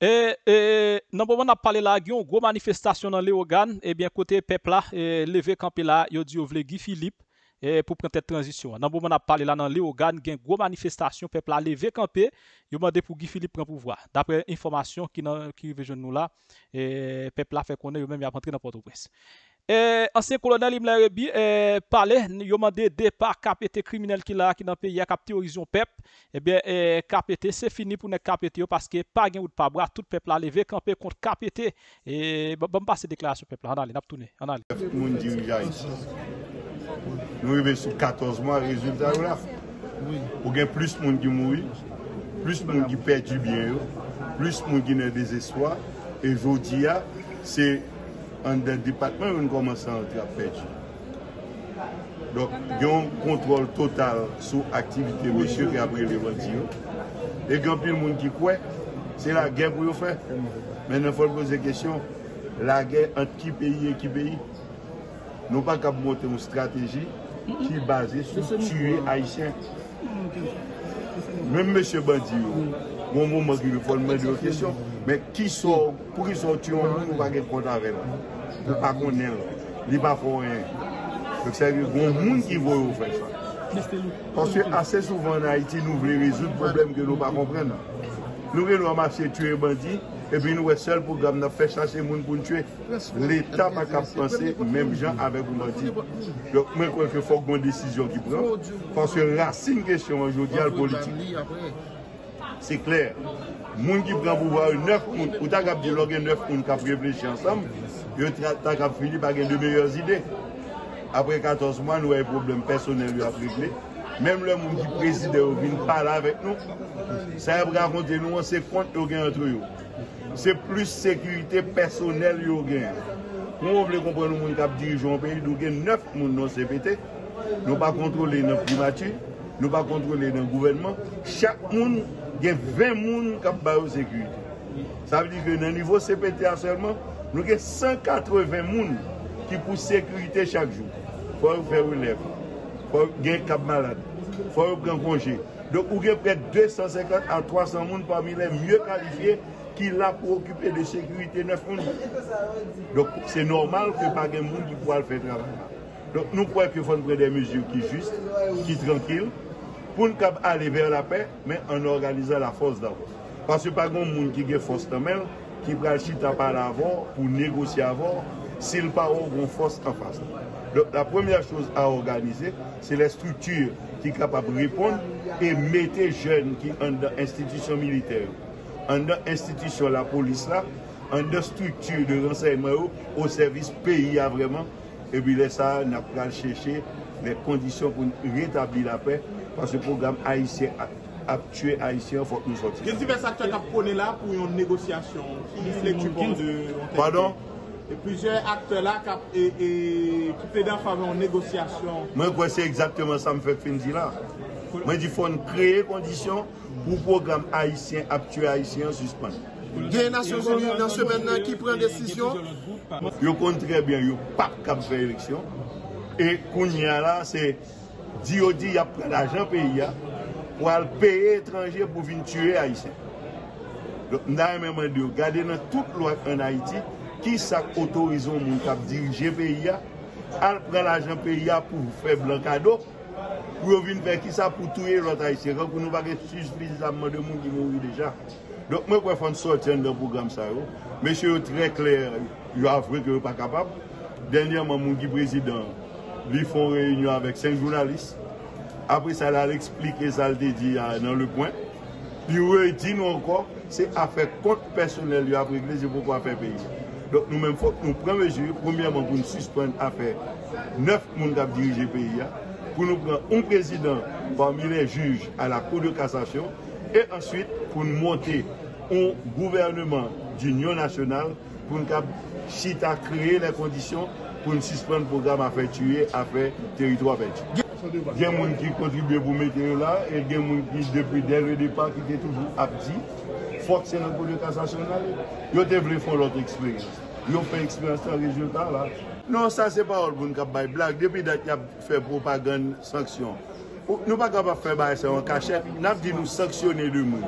Dans le moment où on a parlé là, il y a une grosse manifestation dans Léogane, et bien côté peuple là, levé campé là, il dit que Guy Philippe pour prendre cette transition. Dans le moment où on a parlé là dans Léogane, il y a une grosse manifestation, peuple là levé campé, il a demandé pour Guy Philippe prendre pouvoir. D'après information qui vient nous là, peuple là fait qu'on est même il a rentré dans Port-au-Prince. Ancien colonel Imler Rebi parlait, il a demandé départ KPT criminel qui là qui dans le pays a capté horizon peuple. Eh bien KPT c'est fini pour ne KPT parce que pas gain ou pas bras tout peuple a levé camper contre KPT et bon passer déclaration peuple on allez n'a tourner on allez. Moun dirigeant ici. Nous arrivons sur 14 mois résultat là. Ou gen plus de monde qui mouri, plus de monde qui perd du bien, plus de monde qui est désespoir et aujourd'hui c'est un des départements où on commence à entrer à perdre. Donc, il y a un contrôle total sur l'activité monsieur qui a pris les bandits. Et quand il y a des gens qui croient, c'est la guerre pour faire. Maintenant, il faut poser la question, la guerre entre qui pays et qui pays? Nous n'avons pas qu'à monter une stratégie qui est basée sur tuer Haïtiens. Même monsieur bandit, au moment où il faut demander une question, mais qui sont, pour qu'ils soient tués, nous ne pas de compte avec eux. Nous ne pas connaître, ils ne pas faire rien. Donc c'est qu'il y a des gens qui vont faire ça. Parce que assez souvent en Haïti, nous voulons résoudre le problème que nous ne comprenons pas. Nous voulons marcher tuer les bandits, et puis nous sommes seuls pour faire chercher les gens pour nous tuer. L'État n'a pas penser, même gens avec les bandits. Donc moi, je crois qu'il faut une décision qui prend. Parce que la racine question aujourd'hui à la politique, c'est clair. Les gens qui prennent pouvoir 9 personnes, ou tu as dit 9 personnes qui ont réfléchi ensemble, tu as fini par avoir de meilleures idées. Après 14 mois, nous avons des problèmes personnels à régler. Même le monde qui préside vient parler avec nous. Ça va raconter nous, c'est compte entre eux. C'est plus sécurité personnelle qu'ils ont. Nous voulons comprendre les gens qui dirigent un pays, nous avons 9 personnes dans CPT. Nous ne pouvons pas contrôler nos primatures, nous ne pouvons pas contrôler nos gouvernements. Chaque monde, il y a 20 personnes qui ont la sécurité. Ça veut dire que dans le niveau CPT seulement, nous avons 180 personnes qui pour sécurité chaque jour. Il faut faire relève, il faut gagner cap malade, il faut prendre congé. Donc, vous avez près de 250 à 300 personnes parmi les mieux qualifiés qui l'a pour occuper de sécurité 9 personnes. Donc, c'est normal que pas de monde qui pourra le faire travailler. Donc, nous croyons qu'il faut prendre des mesures qui sont justes, qui sont tranquilles, pour nous aller vers la paix, mais en organisant la force d'abord. Parce que pas de monde qui a force de main, qui prend le chita par l'avant pour négocier avant, s'il pas une force en face. Donc la première chose à organiser, c'est les structures qui sont capables de répondre et mettre les jeunes qui sont dans l'institution militaire, dans l'institution de la police, là, dans la structure de renseignement au service pays vraiment. Et puis là, ça, on a chercher les conditions pour rétablir la paix, parce que le programme haïtien a tué Haïtien, il faut que nous sortions. Quels divers acteurs qui sont là pour une négociation? Pardon? Et plusieurs acteurs là qui plaident en faveur de négociation. Moi, c'est exactement ça que je fais finir là. Moi, il faut créer des conditions pour le programme haïtien, tuer Haïtien, suspendre. Il y a des Nations Unies dans ce maintenant qui prend décision. Ils comptent très bien, ils n'ont pas de faire élection. Et Kounia là, c'est dit il y a pris l'argent pays pour payer étranger pour venir tuer Haïtien. Donc, nous avons même dit, regardez dans toute loi en Haïti, qui s'autorise mon cap diriger le pays, à prendre l'argent pays pour faire blanc cadeau, pour venir faire qui ça pour tuer l'autre Haïtien, pour nous pas suffisamment de monde qui mourent déjà. Donc, moi, je vais sortir dans le programme. Monsieur très clair, il a avoué qu'il n'est pas capable. Dernièrement, mon président, ils font une réunion avec 5 journalistes. Après ça, il a expliqué ça, il dit dans le point. Puis, il dit nous encore, c'est affaire compte personnel, il a réglé, c'est pourquoi faire payer. Donc, nous-mêmes, il faut que nous prenions mesure, premièrement, pour nous suspendre l'affaire 9 personnes qui dirigent le pays, pour nous prendre un président parmi les juges à la Cour de cassation, et ensuite, pour nous monter un gouvernement d'union nationale, pour nous créer les conditions pour nous suspendre le programme à faire tuer, à faire territoire fait. Il y a des gens qui contribuent pour mettre là, et il y a des gens qui, depuis dès le départ, qui étaient toujours abdits. Forcer dans le Cour de cassation, ils ont voulu faire l'autre expérience. Ils ont fait expérience dans le résultat là. Non, ça c'est pas pour nous faire blague. Depuis qu'il y a fait propagande, sanction. Nous ne sommes pas capables de faire ça en cachette. Nous avons dit nous sanctionner le monde.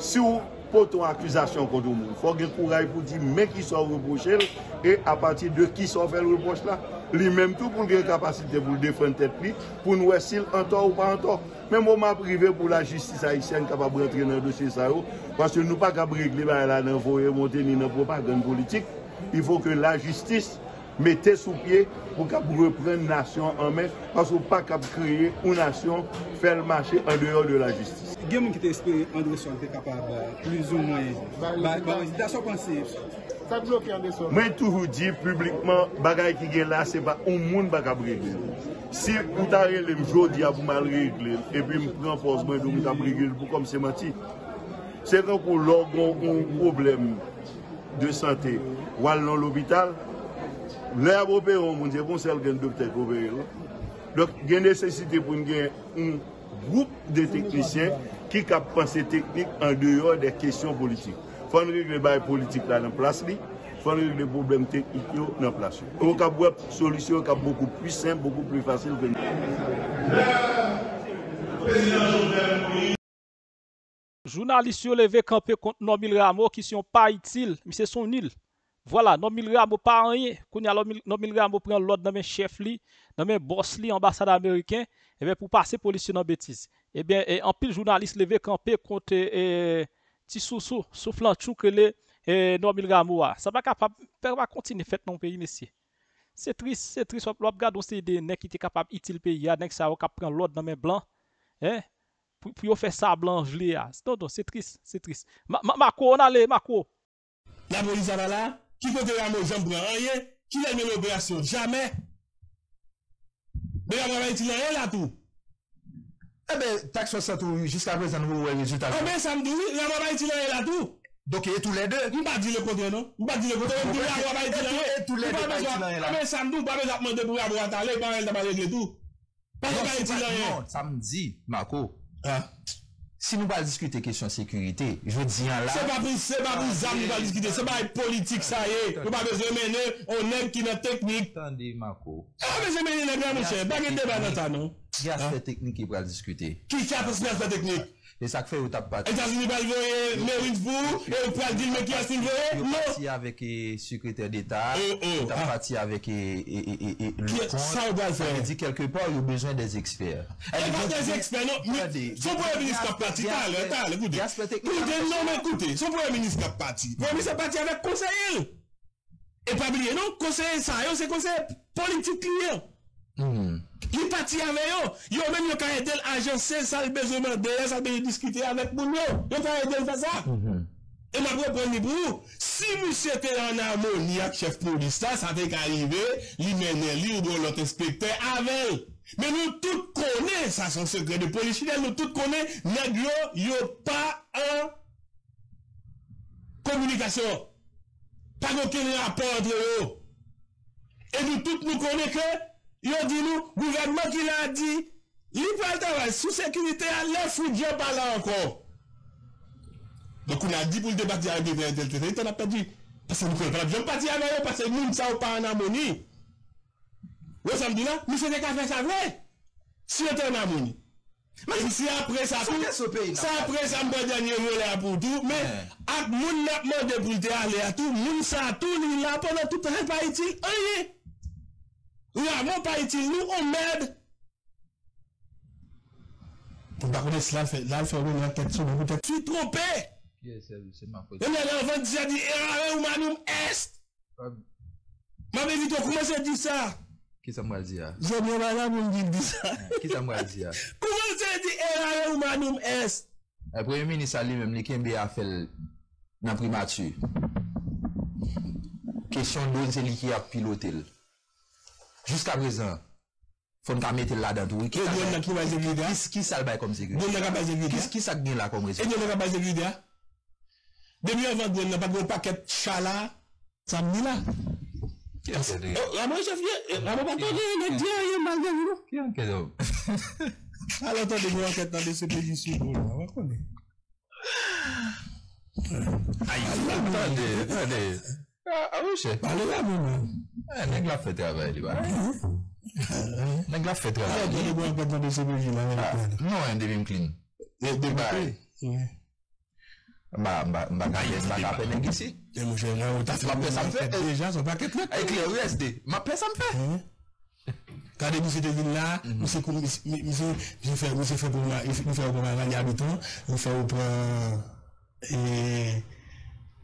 Si vous porter une accusation contre le monde. Il faut avoir courage pour dire mais qui sont reprochés et à partir de qui sont fait le reproche là. Lui-même tout pour avoir capacité pour défendre tête lui, pour nous voir s'il en tort ou pas en tort. Même moment privé pour la justice haïtienne capable de rentrer dans le dossier ça parce que nous pas capable régler là dans voyer monter ni dans propagande politique. Il faut que la justice mette sous pied pour reprendre la nation en main parce qu'on pas capable créer une nation faire le marché en dehors de la justice. Il y a des gens qui espèrent André Son était capable plus ou moins hésitation pensée. Ça bloque Anderson. Moi toujours dit publiquement bagay qui est là c'est pas un monde pas capable régler. Si vous t'arrêtez le jodi pour mal régler et puis me prend force moi donc capable régler pour comme c'est menti. C'est quand pour l'organ un problème de santé ou aller dans l'hôpital les opérer on dit bon c'est le docteur qui opérer. Donc il y a nécessité pour un groupe de techniciens qui capent penser technique en dehors des questions politiques. Il faut régler les politiques là dans place. Il faut régler les problèmes techniques dans place. On a une solution qui est beaucoup plus simple, beaucoup plus facile que nous. Journalistes ont levé campé contre Nomil Ramo qui sont pas utiles, mais c'est son île. Voilà, Nomil Ramo pas rien. Quand Nomil Ramo prend l'ordre dans mes chefs li, dans mes boss li, ambassade américain, et bien pour passer policier dans bêtise. Eh bien, en pile journaliste levé campé contre Tissoussou, soufflant chou que les Nomil Ramo. Ça va capable, va continuer fait dans le pays, messieurs. C'est triste, l'op regarde c'est des nèg qui étaient capables utile pays, nèg ça cap prend l'ordre dans mes blancs. Hein? Pour faire ça blanc gelé. Non, c'est triste, c'est triste. Marco, on allait, Marco. La police là, qui côté Ramo, j'en prends rien, qui l'a mis l'opération, jamais. Mais il va utiliser rien là tout. Eh bien, taxe 60 jusqu'à présent, nous voyons les résultats. Eh bien, ça me dit, il va utiliser rien là tout. Donc, il y a tous les deux. Je ne vais pas dire le contraire, non? Je ne vais pas dire le contraire. Je ne vais pas dire le tous les deux. Mais ça me dit, pas besoin de demander pour avoir parlé, il va pas régler tout. Parce qu'il va utiliser rien. Samedi, Marco. Si nous pas discuter question sécurité, je dis là. C'est pas pour ça nous pas discuter, c'est pas politique ça y est. Nous pas besoin de mener, on aime qui est technique. Attendez, Marco. Ah, mais c'est mener les gars, mon cher. Pas de débat dans ça, non? Il y a aspect technique qui va discuter. Qui a aspect technique? Et ça fait au tape pas. États-Unis va envoyer Mérine pour et on peut dire mais qui a signé? Non. Parti avec secrétaire d'État. On a parti avec le ça on va faire. Dit quelque part il y a besoin des experts. Des experts non. Son premier ministre qui a parti écoutez. Non mais écoutez, son premier ministre qui a parti. Premier ministre a parti avec conseiller. Et pas oublier non, conseiller ça, c'est conseiller politique client. Il parti avec eux. Yo même yo ka aider l'agencer ça le besoin de ça besoin discuter avec moun yo. Yo ka aider faire ça. Et m'a prendre pour si monsieur était en harmonie avec chef police ça fait qu'arriver, li mener li ou l'autre inspecteur avec. Mais nous tous connaissons ça son secret de police, nous tous connaissons nèg yo pas en communication. Pas aucun rapport entre eux. Et nous tous nous connaissons que yo dit nous, gouvernement qui l'a dit, il peut travailler sous sécurité à l'air fou Dieu pas là encore. Donc on a dit pour le débattre avec les on a pas dit. Parce que nous ne pouvons pas dire avec eux parce que nous ne sommes pas en harmonie. Vous savez dit là, nous faisons qu'à faire ça vrai. Si on est en harmonie. Mais si après ça, après ça, me dernier volet pour tout, mais à moun n'a demandé pour te aller à tout, moun ça tout, il là pendant tout le temps, pas utile, rien. Vraiment pas utile, nous on m'aide. Pour pas connaître cela, là, il fait une tête sur le tête. Tu es trompé. C'est ma faute. Et l'enfant dit, ou manum est. Ma bébé, comment ça dit ça? Qui ça m'a dit? J'ai bien là, mon dit ça. Qui ça m'a dit? Comment ça dit, ou manum est? Le premier ministre lui-même, il a fait dans la primature. Question de c'est lui qui a piloté. Jusqu'à présent, il faut qu'on mette là-dedans. Qui ça le comme sécurité? Qui ça gagne là comme résultat? Et pas sécurité? Depuis avant, on n'a pas de paquet chala. Ça me dit là. La moi, chef, la moi, pas de Dieu, il est mal de qui en quel homme? Alors, attendez, vous enquête dans des expéditions. On va connaître. Attendez. Ah oui, chef. Parlez là, vous-même. Nèg la fait travail, li ba. Nèg la fait travail. Vous enquête dans des expéditions. Non, un demi clean. Débat. ici. Et mon cher, ça me fait déjà son paquet là. Avec les USD. Ma paix, ça me fait. Quand vous êtes là, vous fait pour moi, il fait pour moi, habitant, il fait pour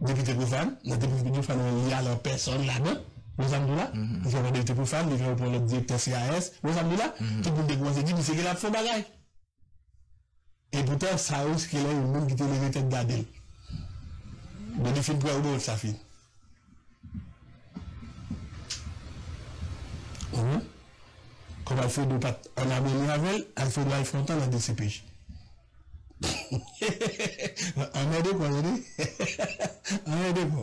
député profane, le député profane, il y a la personne là-dedans. Vous avez là, il fait député profane, il fait pour le directeur CAS, vous avez là, tout le monde découvre, dit, c'est qu'il a fait bagaille. Et pourtant, ça aussi qu'il a une monde qui te levé tête d'Adel. Le défi pour où ça fait. Comme elle fait de pat, on a mis avec, elle fait de la frontal à DCPJ. On a des quoi, on a des quoi.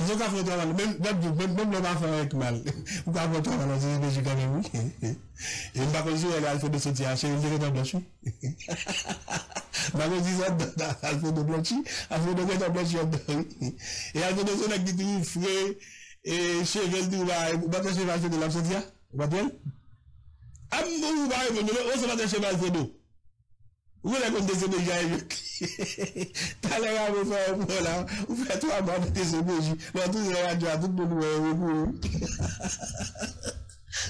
En tout cas, même le pas faire avec mal. Ou pas faire dans la DCPJ quand même. Et par contre, elle fait de sortir chez le directeur blanchi. Ma dit ça, elle fait de blanchi, elle fait de blanchi. Et elle fait de son activité frais. Et chez Veldi, ou pas de cheval de l'absentia? Ou pas d'elle? Ah, ou pas, on se va de cheval de l'eau. Où est-ce qu'on décide déjà? T'as l'air à me faire un peu là, ou faites toi à moi de tes émoji. Mais tout le monde a tout le monde.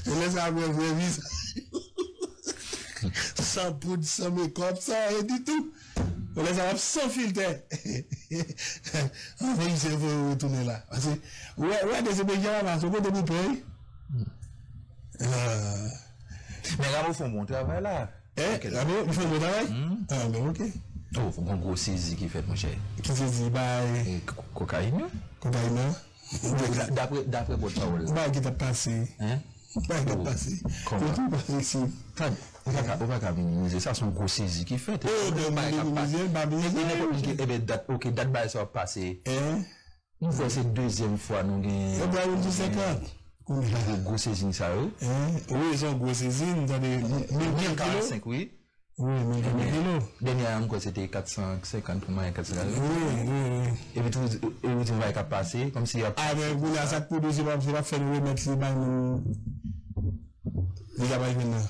Je laisse à me faire vite. Sans poudre, sans make-up, sans rien du tout. On les a sans filtre. On va essayer de retourner là. Parce que, ouais, des émédiats là, c'est quoi de mon pays? Mais Ramo font bon travail là. Ramo, ils font bon travail? Ah, ben ok. Oh, il faut un gros saisie qui fait, mon cher. Qui saisie? Bah, cocaïne. Cocaïne. D'après votre parole. Bah, qui t'a passé. Hein? Bah, qui t'a passé. Comment? Ici. On va pas minimiser ça, c'est un gros saisie qui fait. Oh, de minimiser, bah, ok, date bail ça va passer. Nous fois c'est deuxième fois nous gagnons. Bah, on dit 50. Gros saisine ça, oui. Oui, ils ont gros saisine dans les 1045, oui. Oui, 1000 kilos. Dernièrement, c'était 450 pour moi, 450. Oui. Et puis, tout va être passé, comme si. Ah, mais vous, là, ça coûte, c'est pas faire le remettre, c'est pas nous. Les gars, maintenant.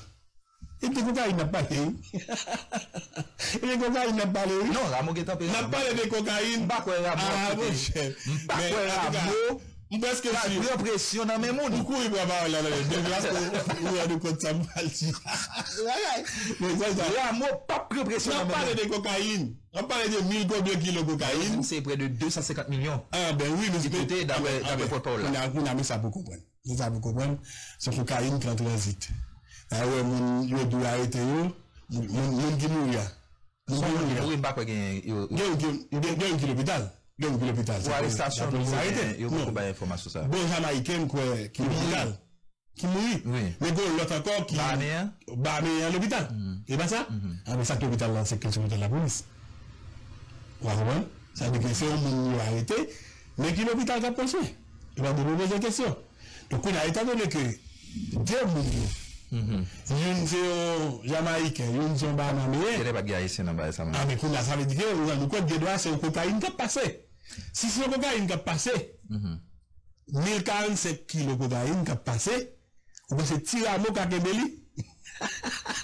Et puis, cocaïne n'a pas parlé. Et les cocaïne n'a pas parlé. Non, Ramo qui est tapé. N'a pas parlé de cocaïne. Pas quoi, Ramo. Ah, mon cher. Pas quoi, Ramo. Parce que la pression dans mes mondes. Pourquoi il va pas là, il y a de quoi ça mal dit. Ramo, pas de pression dans mes mondes. On parle de cocaïne. On parle de 1000 combien de kilos de cocaïne. C'est près de 250 millions. Ah, ben oui, mais c'est côté d'après Potol. On a mis ça pour comprendre. Ça pour comprendre. C'est cocaïne qui en transite. Ah ouais, mon yo doit arrêter yo. Mon qui mourir. Oui, pas quoi gagne. Il y a l'hôpital. Donc l'hôpital. Pour arrestation, il y a beaucoup d'informations sur ça. Bon Jamaïcain qui est l'hôpital. Qui mourit. Oui. Mais bon, l'autre encore qui. Barméen à l'hôpital. Et pas ça? Ah, mais ça que l'hôpital là, c'est que c'est de la police. Vous comprenez? Ça veut dire que c'est un monde qui a arrêté, mais qui l'hôpital qui a pensé. Il va poser des questions. Donc, on a état donné que deux mondes. Une c'est un Jamaïcain, une c'est un Barméen. Il n'y a pas de gars ici dans le ça. Ah, mais ça veut dire que le code de droit, c'est un cocaïne qui a passé. Si c'est un cocaïne qui a passé, 1047 kilos de cocaïne qui a passé, ou bien c'est Tiramo qui a kebeli.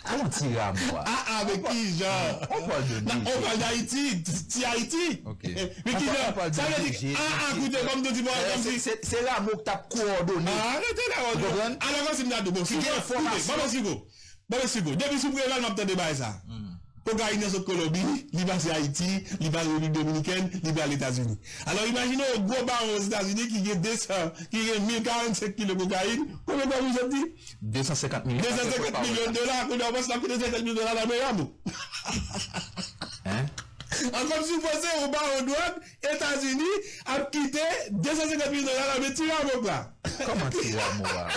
Comment Tiramo? Ah, avec qui, genre? On parle de nous. On parle d'Haïti, Haïti. Ok. Mais qui, genre, ça veut dire, écoutez, comme tu dis, c'est Ramo qui t'a coordonné. Arrêtez là, alors, c'est une bon, c'est une information. Bon, depuis sous préval, on a peut-être débat ça. Cocaïne dans Colombie, il va à Haïti, il va en République Dominicaine, il va aux États-Unis. Alors imaginez un gros baron aux États-Unis qui a 1047 kilos de cocaïne. Combien de vous avez dit? 250 millions. 250 millions de dollars. On va se faire 250 millions de dollars à la meilleure. Hein? Encore supposé au baron douane, États-Unis a quitté 250 millions de dollars à Tiramo là. Comment Tiramo là?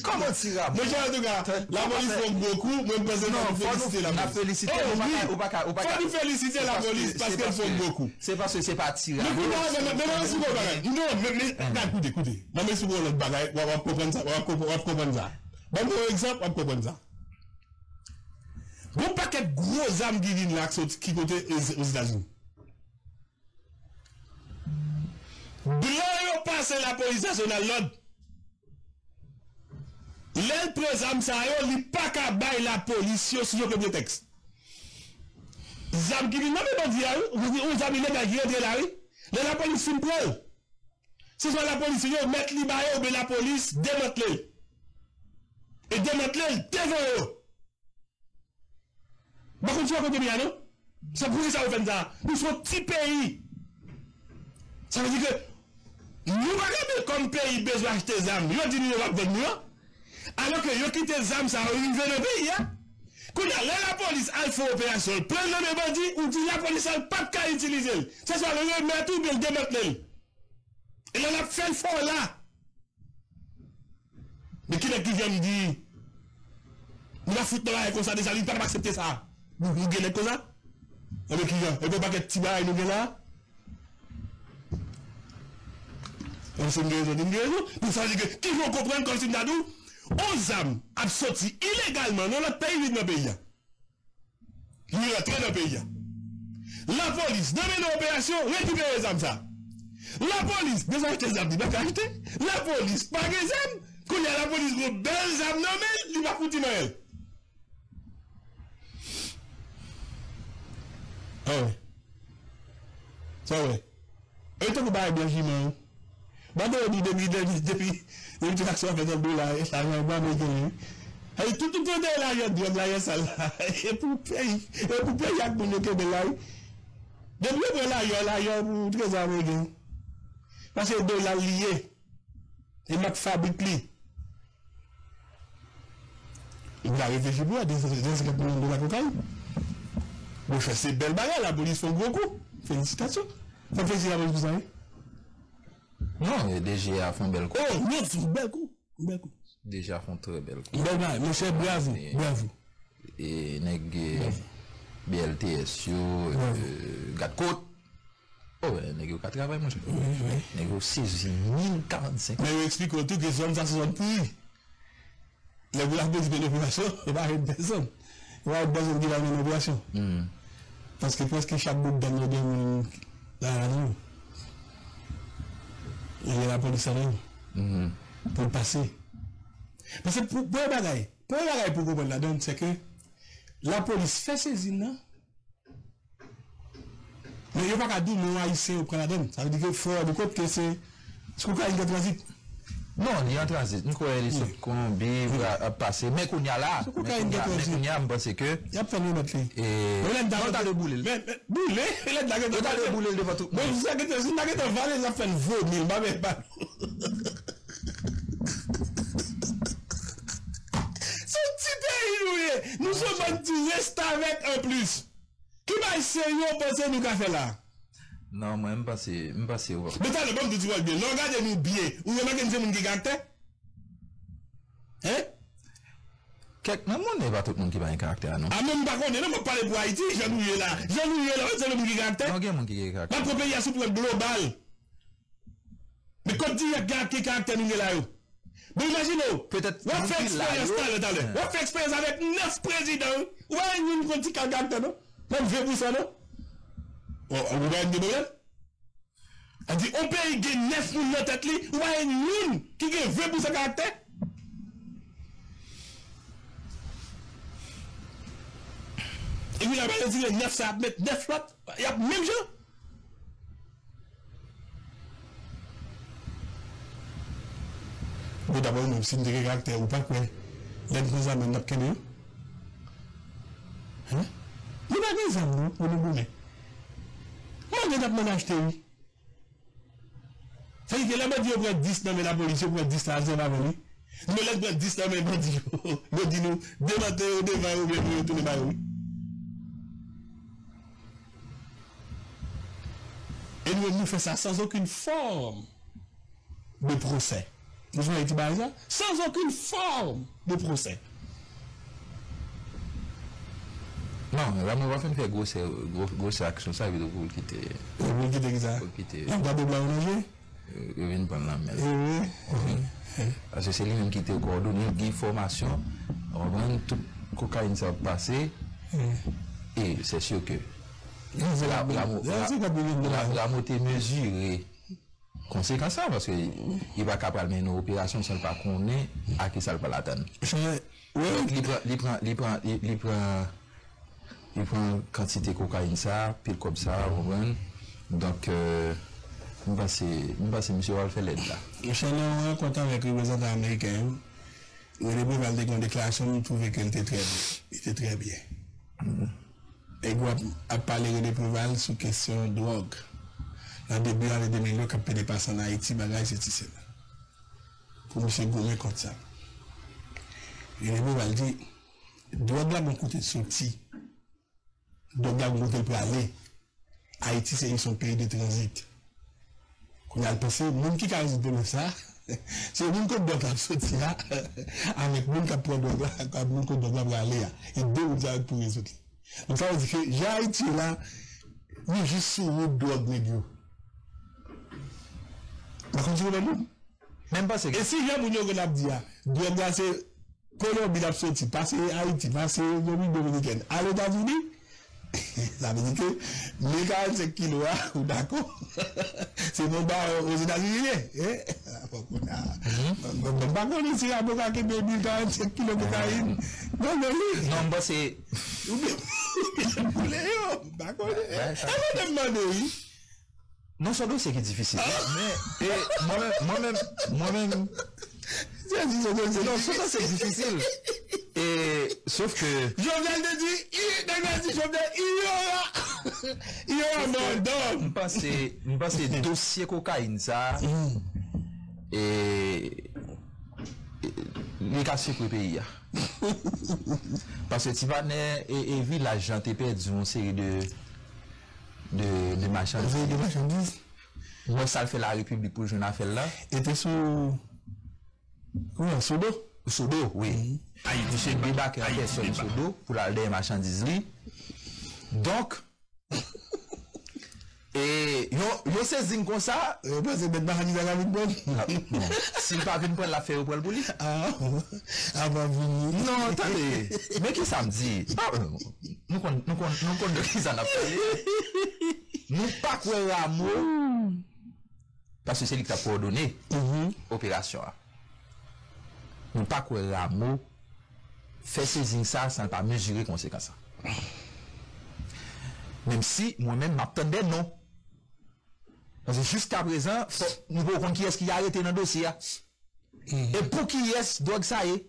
Comment Tiramo? Mais en tout cas, la police fait beaucoup, même personnellement, féliciter la police. Féliciter, faut nous féliciter la police parce qu'elle fait beaucoup. C'est parce que c'est pas Tiramo. Mais écoutez, non, mais si vous l'autre bagaille, on va comprendre ça, on va comprendre ça. Bon, pour exemple, on va comprendre ça. Bon paquet de gros armes qui viennent là, qui côté aux États-Unis. Blanc, passe la police nationale, l'autre. L'aile présame ça, il n'y a pas qu'à bailler la police sur le premier texte. zam qui vient même bandit on zam illégal qui rentre là oui. La police fin prend. Ce soit la police yo mettre li baye ou bien la police démanteler. Et démanteler devant eux. Par contre, tu vas côté bien, non? C'est pour ça qu'on fait ça. Nous sommes un petit pays. Ça veut dire que nous ne comme pays besoin d'acheter des armes. Nous disons nous va vendre. Alors que nous quittons les armes, ça va arriver dans le pays. Quand la police a fait opération, prendre le bandit, ou dit la police n'a pas qu'à utiliser. C'est ça, le remettre ou bien le démanteler. Et là, on a fait le fort là. Mais qui est-ce qui vient me dire? Nous va foutre dans la comme ça, déjà, il ne peut pas accepter ça. Vous gagnez comme ça? Avec qui vient? Et puis, pas que petit bail nous gagne là? C'est une raison. Pour ça, dire que qui vont comprendre comme si nous avons 11 âmes a sorti illégalement dans notre pays dans le pays. Il est rentré dans le pays. La police, dans l'opération, récupère les âmes ça. La police, besoin d'acheter les âmes, il va acheter. La police, pas les âmes. Quand il y a la police, il belles âmes nommées, il va foutre dans elle. Ah ouais. Ça ouais. Et tu vas blanchiment. Maintenant, depuis l'action fait un bout là, ça va pas me gagner. Et tout le monde est là, il y a de la ça là. Et pour payer, il y a pour nous que de là. Depuis là, il y a pour très américain. Parce que de la lié. Et m'a fabriqué. Il va réfléchir pour des de la cocaïne. Bon, c'est belle bagarre, la police fait un gros coup. Félicitations. Ça fait la police pour ça. Non, les DGA font bel coup. Oh, non, c'est un bel coup. DGA font très bel coup. Bel bagarre, mon cher, bravo. Et nèg BLTS, Gatcote. Oh, nèg yo 4 travail, mon cher. Nèg yo 6045. Mais je explique tout que zone ça zone pourri. Les vous la police de l'opération, il va arrêter personne. Il va avoir besoin de la opération. Parce que presque chaque bout dans le domaine là, il y a la police à nous. Pour passer. Parce que pour les bagailles, pour comprendre la donne, c'est que la police fait saisir, non? Mais il n'y a pas qu'à dire nous haïtiens au la donne. Ça veut dire qu'il faut de compte que c'est ce qu'on a en transit. Non, il y a en transit. Nous croyons qu'on va passer. Mais qu'on y a là. Mais qu'on y a, je pense que. Il y a pas de mettre. Et. On a le boulet. Mais boulet, il a le boulet devant tout. Mais vous savez que si on a valé, ça fait 20 000. C'est un petit pays, nous sommes un petit reste avec un plus. Qui va essayer de penser nous qu'a fait là? Non, moi, je me passe. Mais t'as le bon de dire bien. Non, regardez-nous bien. Ou remarquez nous qui gâte? Hein? Non, n'est pas tout le monde qui va un caractère, non? Ah, même par contre, non, je parle pour Haïti, j'en ai là, c'est le monde qui gâte. Non, il y a un monde qui a caractère. Notre pays a sous global. Mais quand il y a qui caractère, nous là. Bon, imaginez, peut-être. On fait expérience là, on fait expérience avec 9 présidents. Ouais, nous avons dit caractère, non? Même 20%, non? On va être des problèmes. On dit, on paye 9 pour notre tête, ou bien une qui gagne 20% de caractère. Et puis, la balle dit, 9 ça va mettre 9 flottes. Il y a même jeu. Bon, d'abord, même si nous avons caractère ou pas, quoi, il y a des choses à mettre dans le canyon. Hein? Nous n'avons pas des amis pour nous bouler. Moi, je vais acheter, oui. Ça veut dire que la bandit prend 10 dans la police, prend 10 dans la venue. Nous laissons prendre 10 dans les bandits. Nous disons, démanteler au devant ou bien nous retourner par oui. Et nous faisons ça sans aucune forme de procès. Nous avons été ça sans aucune forme de procès. Non, là, on va faire grosse action, ça veut dire pour quitter. Pour quitter ça. Pour quitter. On va devoir manger. Il vient prendre la mer. Parce que c'est lui-même qui était au coordonné, il y a une formation, on va tout cocaïne ça va passer. Et c'est sûr que la montée mesurée conséquence ça parce que il va capable mener une opération sans pas qu'on est à qui ça va l'attendre. Il prend il prend une quantité de cocaïne, ça, pile comme ça, donc, nous passons, monsieur Walfer l'aide là. Je suis content avec le représentant américain. Le préval de déclaration, nous trouvons qu'elle était très bien. Il était très bien. Et il a parlé de préval sur question de drogue. Dans le début de l'année 2000, quand il passe en Haïti, c'est ici. Pour M. Gourmet comme ça. Et le préval dit, drogue là, mon côté sorti. Drogue là, mon côté pour aller. Haïti, c'est son pays de transit. Quand on a pensé, le monde qui a résulté de ça, c'est le monde qui doit sortir là, avec le monde qui a pris le drogue là, avec le monde qui doit aller là. Et deux ou trois pour résoudre. Donc ça veut dire que j'ai Haïti là, il est juste sur le drogue négro. Par contre, même pas c'est que. Et si j'ai mon yon qu'on a dit, drogue là, c'est Colombie qui a sorti, passer Haïti, passer République Dominicaine, à l'États-Unis. Ça veut dire que les 45 kilos, d'accord, c'est mon bar aux États-Unis. Je pas connaître si l'avocat qui paye 45 kilos de cocaïne. Non, bah c'est. Non, son dossier qui est difficile. Mais moi-même. Non, ça c'est difficile. Et sauf que. Je viens de dire, il y aura mon d'homme. Je passe dossier cocaïne, ça. Et. Les cas pour le pays. Parce que Tivanet et village, j'en ai perdu une série de marchandises. Moi, ça fait la République pour jouer une affaire là. Et t'es sur. Oui, Sodo. Sodo, oui. Monsieur débarque en personne Sodo pour la marchandise. Donc, et yo saisi comme ça. C'est bête marchandise à la vie bonne. S'il pas venu prendre l'affaire pour le bouli. Avant venir. Non, attendez. Mais qui ça me dit? Nous connaissons qui ça n'a pas. Nous pas quoi l'amour. Parce que c'est lui qui a coordonné l'opération. Nous pas quoi l'amour. Fait saisir ça sans pas mesurer les conséquences. Même si moi-même m'attendais non. Parce que jusqu'à présent, nous voyons qui est-ce qui a arrêté dans le dossier. Et pour qui est-ce drogue ça est?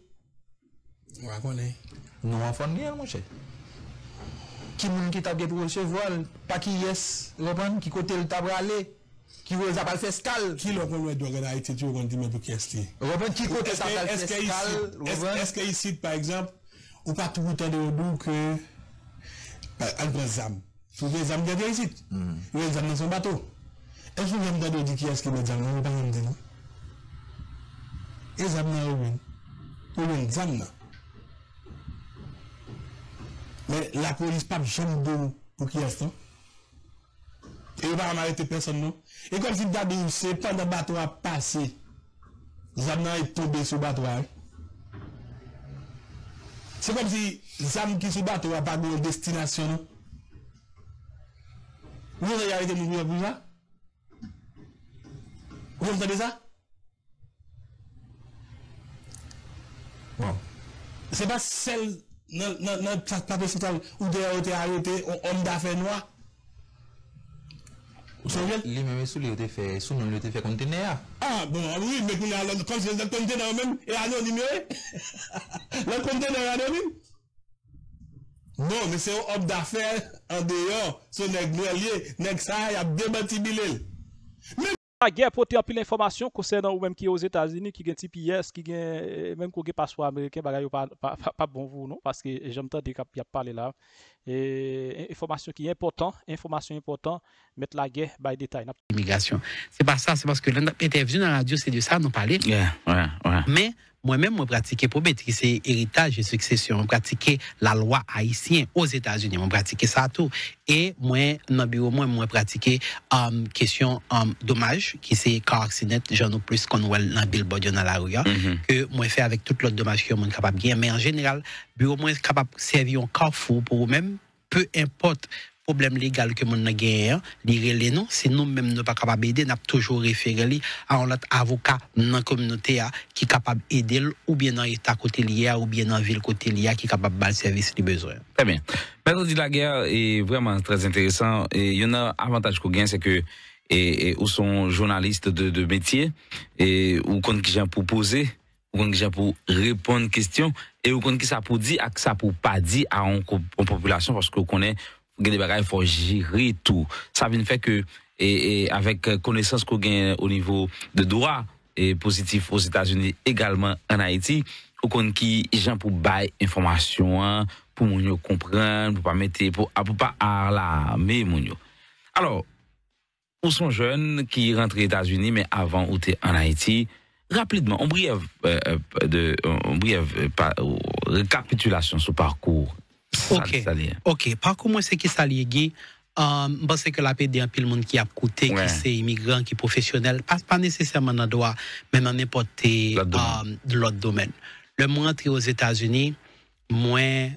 On connaît. Nous enfants bien, mon cher. Qui moun qui t'a bien pour recevoir, pas qui est-ce, qui côté le t'a aller, qui veut ça pas fiscal. Qui le connaît drogue en Haïti, tu veux qu'on dit mais pour qui est-ce? Qui côté ça pas fiscal? Est-ce que ici par exemple, ou pas tout le temps de nous que un grand zam. Sous les âmes de ici. Les âmes dans son bateau. Est-ce que vous avez dit qui est-ce qui met zam là? Pas me dire non. Les âmes là ou zam. Mais la police pas jamais de pour qui est-ce? Et il va arrêter personne non. Et comme si d'abord c'est pendant le bateau a passé. Zam là est tombé sur le bateau. C'est comme si zam qui sur le bateau a pas de destination non. Vous avez arrêté de mourir pour ça? Vous entendez ça? Bon. C'est pas celle dans le plateau central où vous avez arrêté un homme d'affaires noir. Vous savez? Les mêmes sous les fait, sous nous fait conteneur. Ah bon, oui, mais vous avez comme c'est le conteneur même et anonyme. Le conteneur est anonyme? Non, mais c'est un homme d'affaires en dehors. Ce nèg ça, il a bien bâti bilel. La guerre porte un peu l'information concernant ou même qui est aux États-Unis, qui gagne TPS, qui gagne même qui passeport américain, bagaille pas bon vous non, parce que j'aime tant qu'il y a parlé là. Et information qui est importante, mettre la guerre by détail. Immigration. C'est pas ça, c'est parce que l'interview dans la radio, c'est de ça nous parler. Ouais. Mais moi-même, je pratique pour maîtriser héritage et succession. Je pratique la loi haïtienne aux États-Unis. Je pratique ça tout. Et moi, dans le bureau, moi, pratique question dommage, qui c'est car accident, j'en ai plus qu'on voit dans Billboard dans la rue, que moi, fait avec tout l'autre dommage que je suis capable de gagner. Mais en général, bureau, moi, capable de servir un carrefour pour vous-même, peu importe problème légal que mon gagne, les non, si nous-mêmes ne pas capable d'aider, n'a toujours référé à un autre avocat dans la communauté qui est capable d'aider ou bien dans l'état côté lié ou bien dans la ville côté lié qui est capable de service de besoin. Très bien. Maître de la guerre est vraiment très intéressant et il y en a un avantage qu'on gagne, c'est que ou sont journalistes de métier et ou qu'on qui j'ai pour poser ou qu'on qui j'ai pour répondre questions et ou qu'on qui ça pour dire que ça pour pas dire à une population parce qu'on connaît des bagages il faut gérer tout ça vient fait que et avec connaissance qu'on gagne au niveau de droit et positif aux États-Unis également en Haïti ou qu'on qui j'ai pour bailler information pour moun comprendre pour pas mettre pour pas alarmer moun yo. Alors ou sont jeunes qui rentrent aux États-Unis, mais avant ou t'es en Haïti, rapidement, on brève récapitulation sur parcours. Ok, parcours moi c'est qui ça lié. Je pense que la PD un pile monde qui a coûté, qui c'est immigrant, qui est professionnel, pas nécessairement dans le droit, mais dans n'importe l'autre domaine. Le moi entré aux États-Unis, moi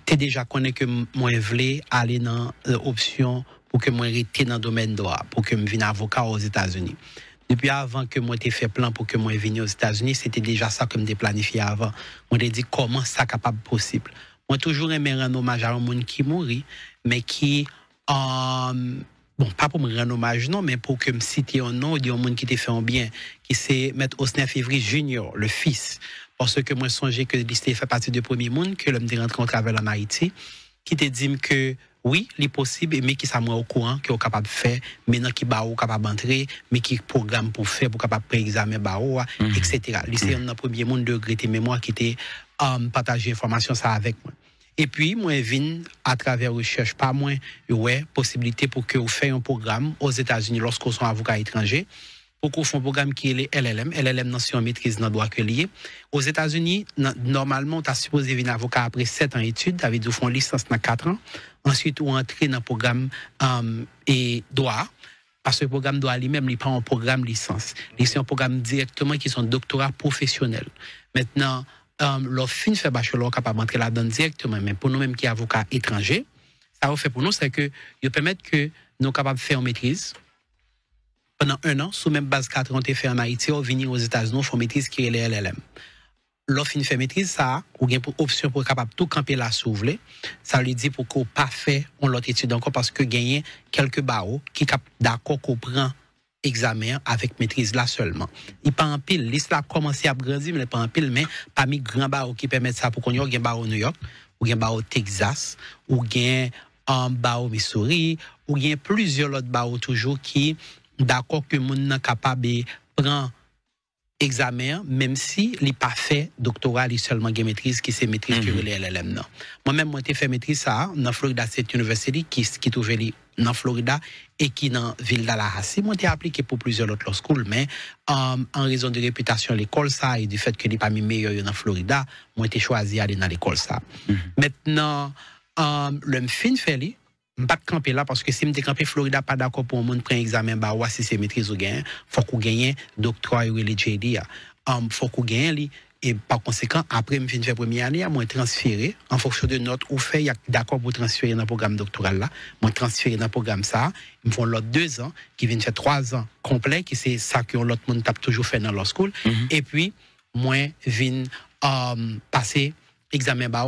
t'es déjà connais que moi voulais aller dans l'option pour que moi reste dans le domaine droit, pour que je vienne avocat aux États-Unis. Depuis avant que moi t'ai fait plan pour que moi vienne aux États-Unis, c'était déjà ça que je planifié avant. Moi t'ai dit comment ça capable possible. Moi toujours aimé rendre hommage à un monde qui mourit, mais qui bon pas pour me rendre hommage non, mais pour que me citer un nom d'un monde qui t'a fait un bien, qui c'est Maître Osner Février Junior, le fils. Parce que moi songeais que l'histoire fait partie du premier monde que l'homme est rentré en travail en Haïti, qui te dit que oui, il est possible, mais qui ça moi au courant, qui est capable de faire, maintenant qui est capable d'entrer, mais qui programme pour faire, pour capable pré-examen, etc. C'est un premier monde de regretter mémoire qui était partager information ça avec moi. Et puis, moi, je viens à travers recherche, pas moins, possibilité pour que vous fassiez un programme aux États-Unis lorsque vous êtes avocat étranger. Pour qu'on fasse un programme qui est le LLM. LLM, c'est une maîtrise dans le droit que lié. Aux États-Unis, normalement, tu as supposé venir avocat après 7 ans d'études, tu avais dû faire une licence dans 4 ans. Ensuite, ou entrer dans le programme et droit. Parce que le programme droit lui-même, il prend un programme licence. C'est un programme directement qui sont doctorat professionnel. Maintenant, leur fin fait bachelor capable d'entrer là-dedans directement. Mais pour nous-mêmes qui sommes avocats étrangers, ça va faire pour nous, c'est que ils permettent que nous sommes capables de faire une maîtrise. Pendant 1 an, sous même base 4 ans, on fait en Haïti, on vient aux États-Unis, on fait une maîtrise qui est le LLM. Lorsqu'on fait maîtrise, ça, ou bien pour option pour capable tout camper là sous vle, ça lui dit pour qu'on pas fait on l'autre étude encore parce que gagner quelques barreaux qui cap d'accord qu'on prend examen avec maîtrise là seulement. Il pas en pile, liste là commencé à grandir mais pas en pile mais parmi grand barreaux qui permettent ça pour qu'on y ait un barreau New York, ou un barreau Texas, ou un barreau Missouri, ou il y a plusieurs autres barreaux toujours qui d'accord que moun nan capable de prendre examen même si il pas fait doctorat il seulement gain maîtrise qui c'est maîtrise que le LLM non. Moi-même moi j'ai fait maîtrise ça dans Florida State University qui trouve dans Florida et qui dans ville d'Tallahassee. Moi j'ai appliqué pour plusieurs autres schools mais en raison de réputation l'école ça et du fait que il pas mis meilleur dans Florida, moi j'ai choisi aller dans l'école ça. Maintenant le fin fait pas de camper là parce que si me camper Florida pas d'accord pour monde prendre examen bah ouais si c'est maîtrise ou gain faut qu'on gagne doctorat ou le JD faut qu'on gagne et par conséquent après me fin faire première année moi transférer en fonction de note ou fait d'accord pour transférer dans le programme doctoral là moi transférer dans le programme ça ils me font l'autre 2 ans qui viennent faire 3 ans complet qui c'est ça que l'autre monde tape toujours fait dans leur school et puis moi viens passer examen bah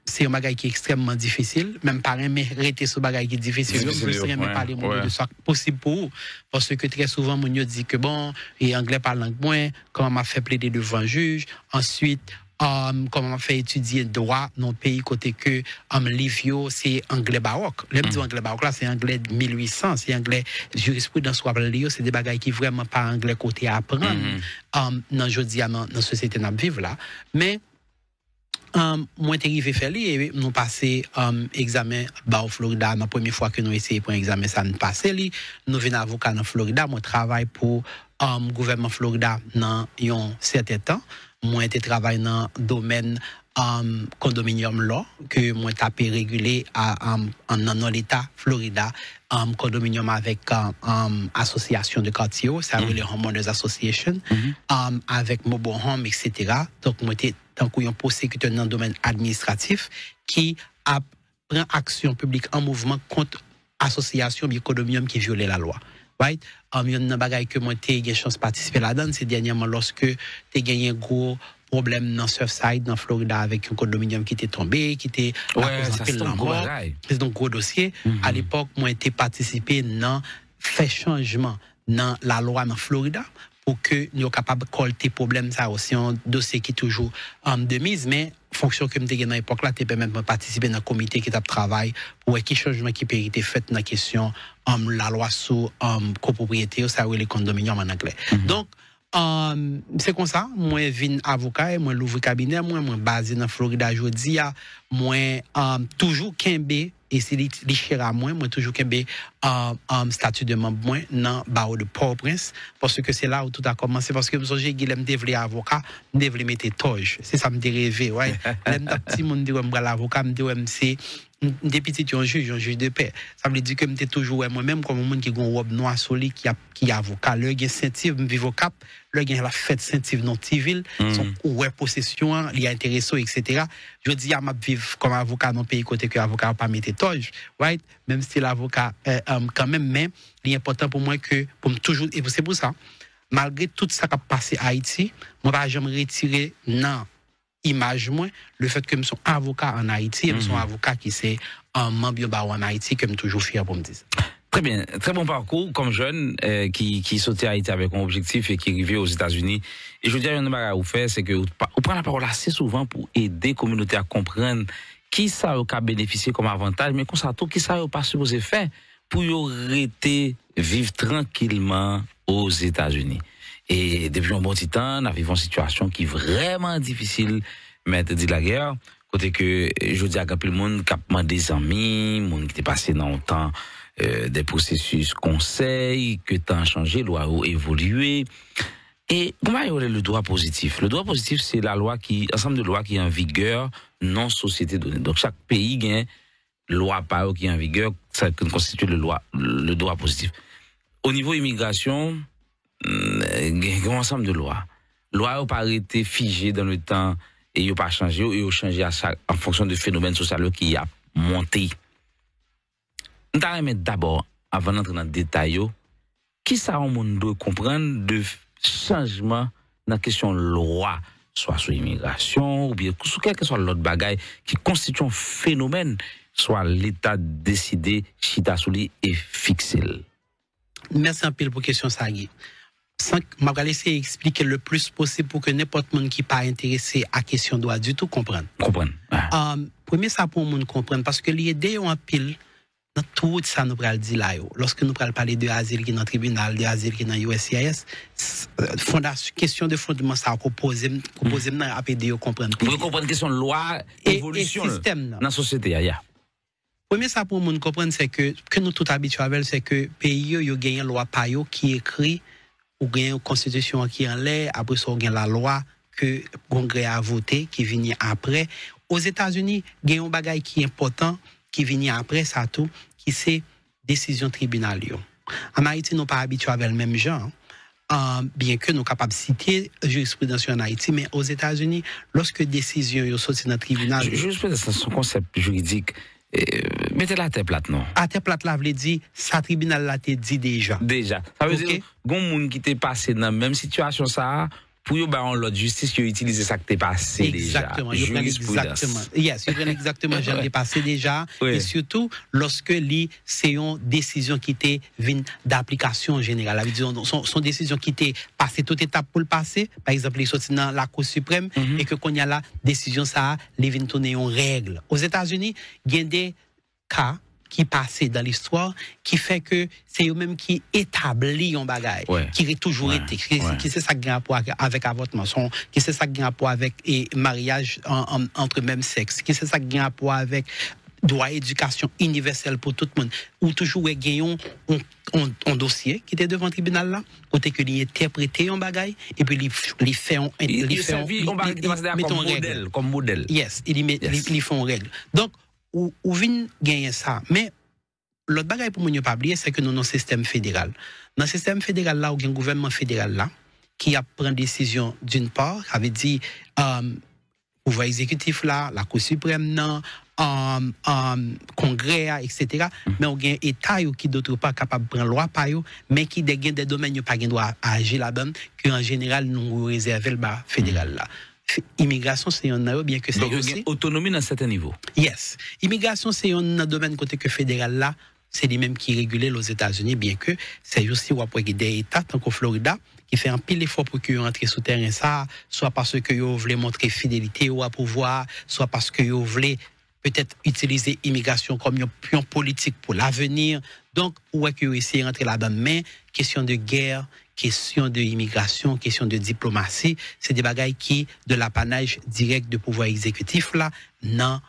c'est un bagage qui est extrêmement difficile, même pas mais rester sur bagage qui est difficile, je serais même parler de ça possible pour vous parce que très souvent mon dit que bon et anglais parle langue moins, comment m'a fait plaider devant un juge, ensuite comment m'a fait étudier droit dans le pays côté que livre c'est anglais baroque. Le dit anglais baroque là c'est anglais 1800, c'est anglais jurisprudence ou lire, c'est des bagages qui vraiment pas anglais côté à apprendre dans jodi dans société n'a vivre là, mais moi t'es arrivé faire et nous passer examen au Florida la première fois que nous essayé pour examen ça nous passé nous venons avocat dans Florida moi travaille pour gouvernement Florida dans un certain temps moi été travaille dans domaine condominium law que moi tapé réguler dans l'état Florida condominium avec association de quartier ça veut les homeowners association avec mobile home etc. donc moi tant qu'on un prosécuteur dans le domaine administratif qui a prend action publique en mouvement contre association économique qui violait la loi. Right? Il y a un bagage que moi j'ai eu chance de participer là-dedans, c'est dernièrement lorsque tu as gagné un gros problème dans Surfside, dans Florida, avec un condominium qui était tombé, qui était c'est un gros dossier. À l'époque, moi j'ai participé dans fait changement dans la loi dans Florida pour que nous soyons capables de collecter problème ça aussi un dossier qui est toujours de mise, mais fonction que m'était dans l'époque là te permet de participer dans le comité qui travaille pour quel changement qui peut être fait dans la question la loi sur copropriété ça ou les condominiums en anglais. Donc c'est comme ça, moi vinn avocat, moi l'ouvre cabinet, moi basé dans Florida aujourd'hui, moi toujours kembe et c'est li cher à moi toujours kembe statut de membre moi dans barreau de Port-au-Prince parce que c'est là où tout a commencé parce que j'ai Guillaume devait avocat, devait mettre toge, c'est ça me rêvé, ouais. L'aime petit monde dit moi l'avocat me dit c'est des petits un juge de paix. Ça veut dire que m'était toujours moi-même comme un monde qui gon robe noire solide qui avocat, le gain sentive me vivre au Cap, le gain la fête sentive non civil, son ouais possession, il y a intéressant etc. Je dis à m'a vivre comme avocat dans pays côté que avocat pas mettre toge, right? Même si l'avocat quand même mais il est important pour moi que pour me toujours et c'est pour ça malgré tout ça qui a passé à Haïti, moi pas jamais retirer non image moi le fait que je suis avocat en Haïti, je suis avocat qui c'est un membre en Haïti que je suis toujours fier pour me dire. Très bien, très bon parcours comme jeune qui sautait à Haïti avec un objectif et qui arrivait aux États-Unis. Et je veux dire, il y a une chose à vous faire, c'est que vous prenez la parole assez souvent pour aider la communauté à comprendre qui ça a bénéficié comme avantage, mais qu'on tout qui ça a pas supposé faire pour arrêter vivre tranquillement aux États-Unis. Et depuis un bon petit temps, nous vivons une situation qui est vraiment difficile, mais dit la guerre, côté que je dis à tout le monde qui a demandé des amis, monde qui était passé dans le temps des processus conseils, que temps a changé, loi a évolué. Et comment il y a le droit positif? Le droit positif, c'est la loi ensemble de lois qui est en vigueur non société donnée. Donc chaque pays a une loi par qui est en vigueur, ça constitue le droit positif. Au niveau immigration, il y a un ensemble de lois. Loi n'a pas été figée dans le temps et il n'a pas changé, il a changé en fonction de phénomènes sociaux qui a monté. Nous allons d'abord, avant d'entrer dans le détail, qui ça on doit comprendre de changement dans la question de loi, soit sur l'immigration ou bien sur quel que soit l'autre bagaille qui constitue un phénomène, soit l'État décidé, chita sous lui et fixé. Merci un peu pour la question, Sagui. Je vais essayer d'expliquer le plus possible pour que n'importe qui qui n'est pas intéressé à la question doit du tout comprendre. Premier, ça pour monde comprendre, parce que l'idée en pile, dans tout ça nous pral dire là, lorsque nous pral parler de asile qui est dans le tribunal, de asile qui est dans USCIS, question de fondement, ça qu'on pose dans APD, comprendre. Vous comprenez la question de loi, évolution dans la société. Premier, ça pour monde comprendre, c'est que nous tout habitués avec, c'est que pays yo gagne une loi pa yo qui écrit ou gagne une constitution qui en l'air, après ça gagne la loi que le Congrès a voté qui vient après. Aux États-Unis, gagne un bagage qui est important qui vient après ça tout, qui c'est décision tribunal. En Haïti, nous pas habitués avec le même genre. Bien que nous sommes capables de citer jurisprudence en Haïti, mais aux États-Unis, lorsque décision est sortie dans le tribunal. Jurisprudence, c'est son concept juridique. Mettez la tête plate, non? À tête plate, là, veut dire, ça tribunal là, te dit déjà. Déjà. Ça veut dire, gon moun qui t'est passé dans la même situation, ça, pour yon, on l'autre justice qui a utilisé ça que t'es passé exactement, déjà. Exactement. Yes, il exactement, j'en ai passé déjà. Et surtout, lorsque c'est une décision qui était d'application générale. Ça veut dire, son décision qui était passée toute étape pour le passer. Par exemple, il sorti dans la Cour suprême et que quand il y a la décision, ça, les vient tourner en règle. Aux États-Unis, il y a des cas qui passent dans l'histoire, qui fait que c'est eux-mêmes qui établit un bagage, qui est toujours été, qui c'est ça qui a rapport avec avortement, qui c'est ça qui a rapport avec mariage entre même sexe, qui c'est ça qui a rapport avec droit à éducation universelle pour tout le monde, ou toujours gagnons un dossier qui était devant le tribunal là, côté que il interprété un bagage et puis il fait comme modèle. Yes, il font règle. Donc ou vient gagner ça. Mais l'autre bagaille pour ne pas oublier, c'est que nous avons un système fédéral. Dans le système fédéral, là, où il y a un gouvernement fédéral là, qui a pris une décision d'une part, avait dit, pouvoir exécutif là, la Cour suprême non, Congrès, etc. Mais on a un État qui d'autre part capable de prendre loi par eux, mais qui a des domaines pas droit à agir là-dedans, que en général nous réservons le bas fédéral là. Immigration, c'est un bien que c'est aussi. Autonomie dans certains niveaux. Yes. Immigration, c'est un domaine côté que fédéral là, c'est les mêmes qui régulent aux États-Unis, bien que c'est aussi des États, tant qu'au Florida, qui fait un pile effort pour qu'ils entrent sous terrain ça, soit parce qu'ils voulaient montrer fidélité au pouvoir, soit parce qu'ils voulaient peut-être utiliser l'immigration comme un pion politique pour l'avenir. Donc, où est-ce qu'ils essaient d'entrer là-dedans? Mais, question de guerre, question de immigration, question de diplomatie, c'est des bagailles qui, de l'apanage direct de pouvoir exécutif là, non,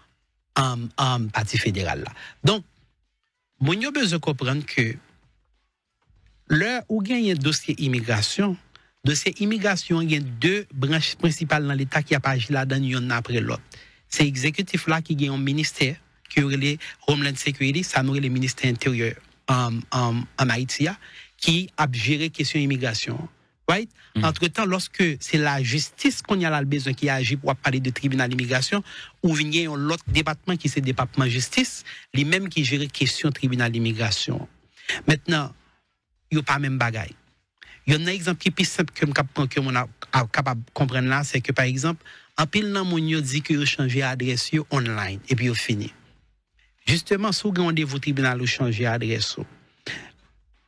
en parti fédéral là. Donc, moi, j'ai besoin de comprendre que là où il y a un dossier immigration, il y a deux branches principales dans l'État qui a pas agi là-dedans, l'une après l'autre. C'est l'exécutif là qui a un ministère, qui aurait les Homeland Security, ça aurait les ministères intérieurs en Haïti, qui a géré question immigration. Right? Entre-temps, lorsque c'est la justice qu'on a besoin qui agit pour parler de tribunal d'immigration, ou il y a un autre département qui c'est le département justice, les mêmes qui gèrent question tribunal d'immigration. Maintenant, il n'y a pas même bagaille. Il y a un exemple qui est plus simple que on a capable de comprendre là, c'est que par exemple, en pile nan moun yo dit que yo changer adresse yo online et puis yo fini. Justement, si vous avez rendez-vous tribunal ou changer adresse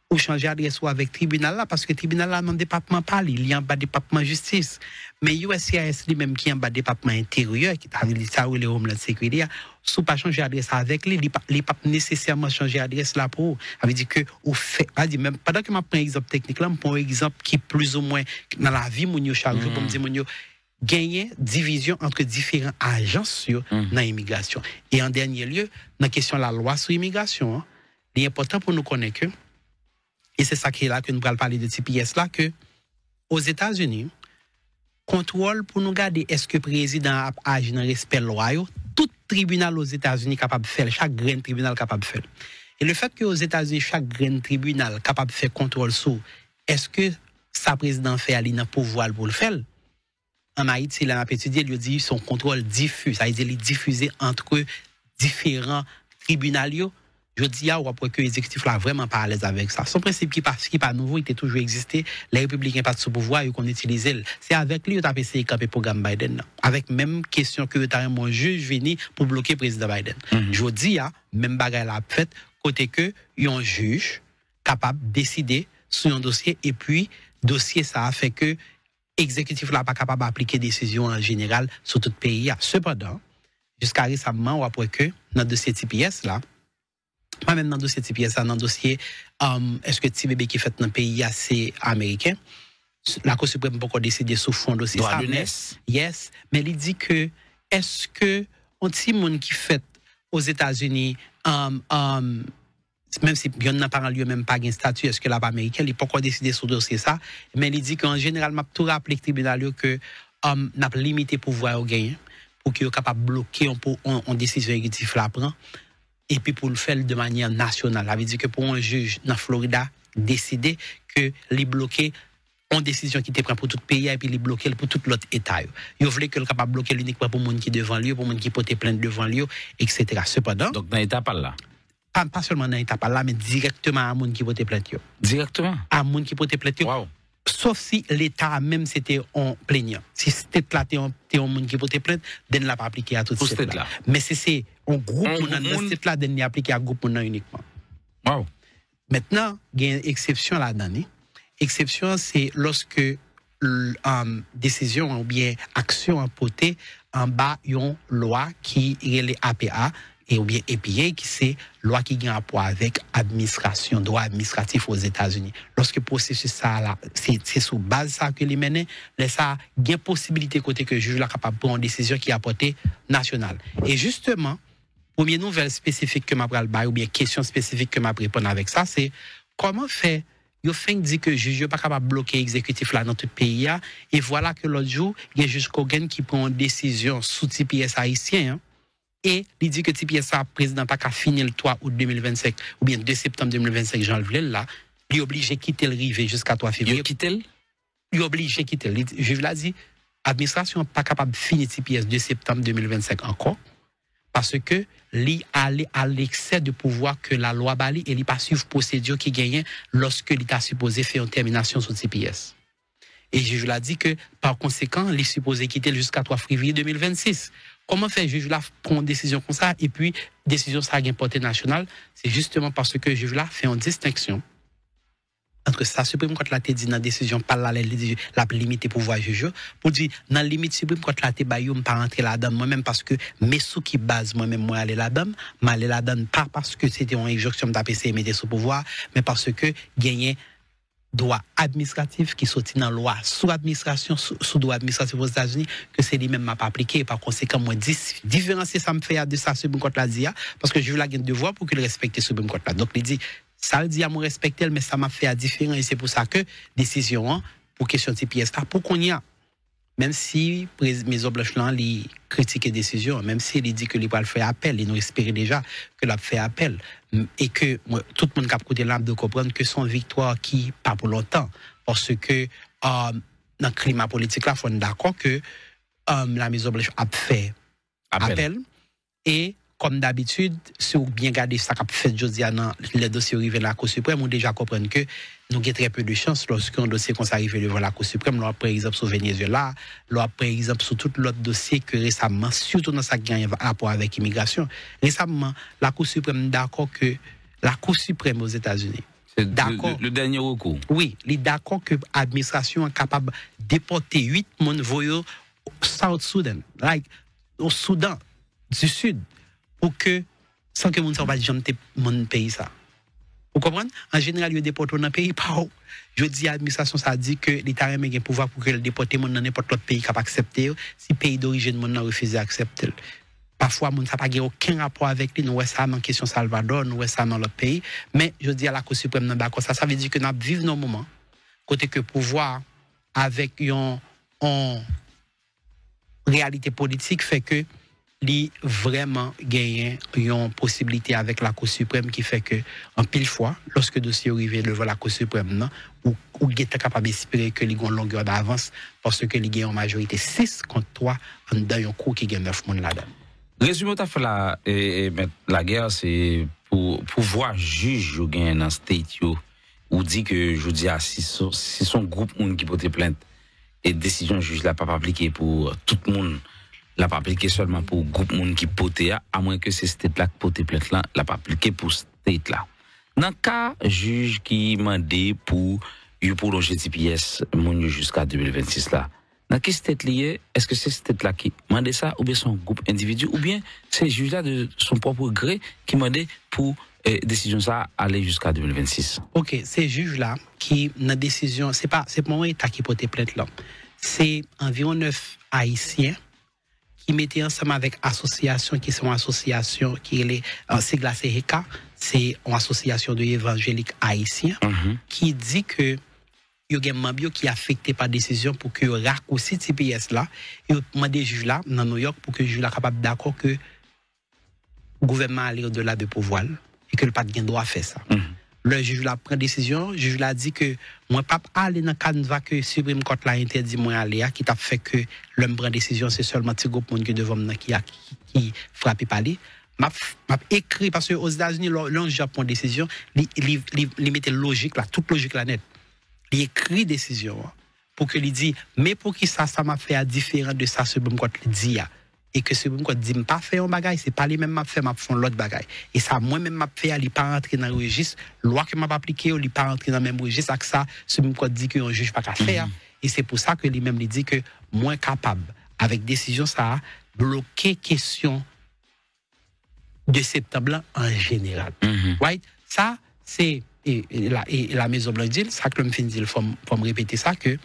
ou changer adresse avec tribunal là parce que tribunal là dans département pas il y a un bas département justice mais USCIS lui-même qui est en bas département intérieur qui t'a dit ça ou le Homeland Security sous pas changer adresse avec lui il pas nécessairement changer adresse là pour ça veut dire que ou fait même pendant que m'a prend exemple technique là pour exemple qui plus ou moins dans la vie mon yo chaque jour pour me dire mon yo gagner division entre différents agences dans l'immigration et en dernier lieu dans la question de la loi sur l'immigration il est important pour nous connaître que et c'est ça qui est là que nous allons parler de TPS là que aux États-Unis contrôle pour nous garder est-ce que le président agit dans respect loi tout tribunal aux États-Unis capable de faire chaque grand tribunal capable de faire et le fait que aux États-Unis chaque grand tribunal capable de faire contrôle sur est-ce que sa président fait aller dans pouvoir pour le faire en Haïti là on a étudié il dit son contrôle diffus ça veut dire il diffusé entre différents tribunaux. Je dis à après que l'exécutif là vraiment pas à l'aise avec ça. Son principe qui pas nouveau, il était toujours existé. Les républicains pas sous pouvoir, ils qu'on utilise. C'est avec lui on a essayé de camper programme Biden. Avec même question que t'as un juge venu pour bloquer le président Biden. Je dis à même bagaille la fait côté que un juge capable de décider sur un dossier et puis dossier ça a fait que exécutif là pas capable d'appliquer décision en général sur tout pays. Cependant, jusqu'à récemment ou après que notre dossier TPS là pas même dans le dossier TPS, dans le dossier est-ce que petit bébé qui fait dans le pays c'est américain la Cour suprême peut encore décider sous fond dossier ça yes mais il dit que est-ce que un petit monde qui fait aux États-Unis même si il n'a pas lieu même pas un statut est-ce que là pas américain il peut encore décider sur dossier ça mais il dit qu'en général m'a tout rappelé le tribunal que n'a limité pouvoir au gagner pour qu'il soit capable de bloquer on décision exécutive la prend et puis pour le faire de manière nationale. Ça veut dire que pour un juge dans Florida décider que les bloquer une décision qui était prise pour tout le pays et puis les bloquer pour tout l'autre État. Il voulait que le capable bloquer uniquement pour monde qui devant lui, pour monde qui porte plainte devant lui, etc. Cependant. Donc dans l'état là. Pas seulement dans l'état là, mais directement à monde qui porte plainte. Directement. À monde qui porte plainte. Wow. Sauf si l'État même c'était en plaignant. Si c'était là t'es un monde qui porte plainte, den l'a pas appliqué à tout cette là. Mais si c'est un groupe dans cette là den l'a appliqué à groupe uniquement. Wow. Maintenant, il y a une exception là-dedans. Exception c'est lorsque décision ou bien action apportée en bas une loi qui est les APA et ou bien EPA qui c'est loi qui gagne rapport avec administration droit administratif aux États-Unis. Lorsque le processus ça là c'est sous base ça que les mener là ça gagne possibilité côté que juge là capable prendre une décision qui est apportée nationale. Et justement première nouvelle spécifique que m'a pral bail ou bien question spécifique que m'a répondre avec ça c'est comment faire yo fin dit que juge pas capable bloquer exécutif là dans tout pays et voilà que l'autre jour il y a juge Kogan qui prend une décision sous TPS haïtien et il dit que TPS président pas qu'à finir le 3 août 2025 ou bien 2 septembre 2025 Jean Vlel là il obligé quitter le rive jusqu'à 3 février il quitter il obligé quitter le juge l'a dit l'administration n'est pas capable de finir TPS 2 septembre 2025 encore, parce que li allé à l'excès de pouvoir que la loi bali et li pas suivre procédure qui gagne lorsque l'État supposé faire une termination sur TPS. Et juge l'a dit que par conséquent, il est supposé quitter jusqu'à 3 février 2026. Comment faire juge là prendre une décision comme ça et puis décision ça a une portée nationale? C'est justement parce que juge là fait une distinction entre ça Supreme Court la dit dans la décision pas la limiter pouvoir juge pour dire dans limite Supreme Court la ba yo pas rentrer là-dedans moi-même parce que mes sous qui base moi-même moi aller là-dedans mais aller là-dedans pas parce que c'était une injonction d'APC mettre sous pouvoir mais parce que gagner droit administratif qui sorti dans loi sous administration sous droit administratif aux États-Unis que c'est lui-même m'a pas appliqué par conséquent moi différencier ça me fait de ça Supreme Court la dit parce que je veux la gain devoir pour qu'il respecte Supreme Court là donc il dit ça le dit à me respecter mais ça m'a fait à différent et c'est pour ça que décision pour question de TPS là pour qu'on y a même si mes oblaches là li critiquer décision même si il dit que il va le faire appel il nous espérait déjà que l'a fait appel et que tout le monde cap côté là de comprendre que son victoire qui pas pour longtemps parce que dans le climat politique là faut d'accord que la mise oblache a fait appel et comme d'habitude, si vous bien regardez ça qu'a fait jeudi dans les dossiers arrivés à la Cour suprême, on déjà comprendre que nous avons très peu de chance lorsqu'un dossier qu'on s'arrive devant la Cour suprême, là par exemple sur Venezuela, là par exemple sur tout l'autre dossier que récemment, surtout dans ça qui a un rapport avec l'immigration, récemment la Cour suprême d'accord que la Cour suprême aux États-Unis d'accord le dernier recours. Oui, il est d'accord que l'administration est capable de déporter 8 personnes voyous au South Sudan, like au Soudan du Sud. Pour que, sans que mon ne va jamais mon pays ça. Vous comprenez? En général, il déporte dans un pays pas où. Je dis l'administration, ça dit que l'État a un pouvoir pour que le déporter dans n'importe quel pays qui a accepté, si le pays d'origine mon a refusé d'accepter. Parfois, mon ça n'a pas aucun rapport avec lui, nous voyons ça dans la question Salvador, nous voyons ça dans le pays. Mais je dis à la Cour suprême, d'accord, ça veut dire que nous vivons nos moments, côté que pouvoir avec une réalité politique fait que li vraiment gagné une possibilité avec la Cour suprême qui fait que en pile fois lorsque dossier arrivé devant la Cour suprême ou est capable d'espérer que li gon longueur d'avance parce que li gagne en majorité 6 contre 3 dans un cours qui gagne 9 monde là-dedans. Résumé ta fait la guerre c'est pour pouvoir juge gagne dans state yo ou dit que je dis si son groupe monde qui porte plainte et décision juge là pas appliquer pour tout le monde la pas appliqué seulement pour groupe monde qui poté à moins que c'est state là qui poté plainte là la pas appliqué pour state là dans cas juge qui mandé pour prolonger TPS mon jusqu'à 2026 là dans quel state lié est-ce que c'est state là qui mandé ça ou bien son groupe individu ou bien c'est juge là de son propre gré qui mandé pour décision ça aller jusqu'à 2026. OK, c'est juge là qui dans décision c'est pas mon état qui poté plainte là. C'est environ 9 haïtiens qui mettaient ensemble avec association qui sont association qui est c'est GLACEHECA, c'est une association de évangéliques haïtiens qui dit que il y a un membre qui est affecté par décision pour que raccourci TPS là et demander juge là dans New York pour que juge là capable d'accord que le gouvernement aller au-delà de pouvoir et que le pas de droit à faire ça. Le juge là prend décision, le juge là dit que moi pas aller dans canevas que Supreme Court là interdit moi aller qui t'a fait que l'homme prend décision c'est seulement petit groupe monde que devant qui frappé par lui. M'a écrit parce que aux États-Unis l'on Japon décision, il mettait logique là, toute logique là net. Il écrit décision pour que lui dit mais pour qui ça m'a fait à différent de ça Supreme Court dit et que Supreme Court dit pas faire un bagage c'est pas les mêmes m'a fait m'a font l'autre bagage et ça moi même m'a fait aller pas rentrer dans le registre loi que m'a pas appliqué ou il pas rentrer dans le même registre avec ça Supreme Court dit que un juge pas qu'à faire et c'est pour ça que lui même lui dit que moins capable avec décision ça bloquer question de septembre en général. Right? Ça c'est et la maison blanche dit ça que me fin dire faut me répéter ça que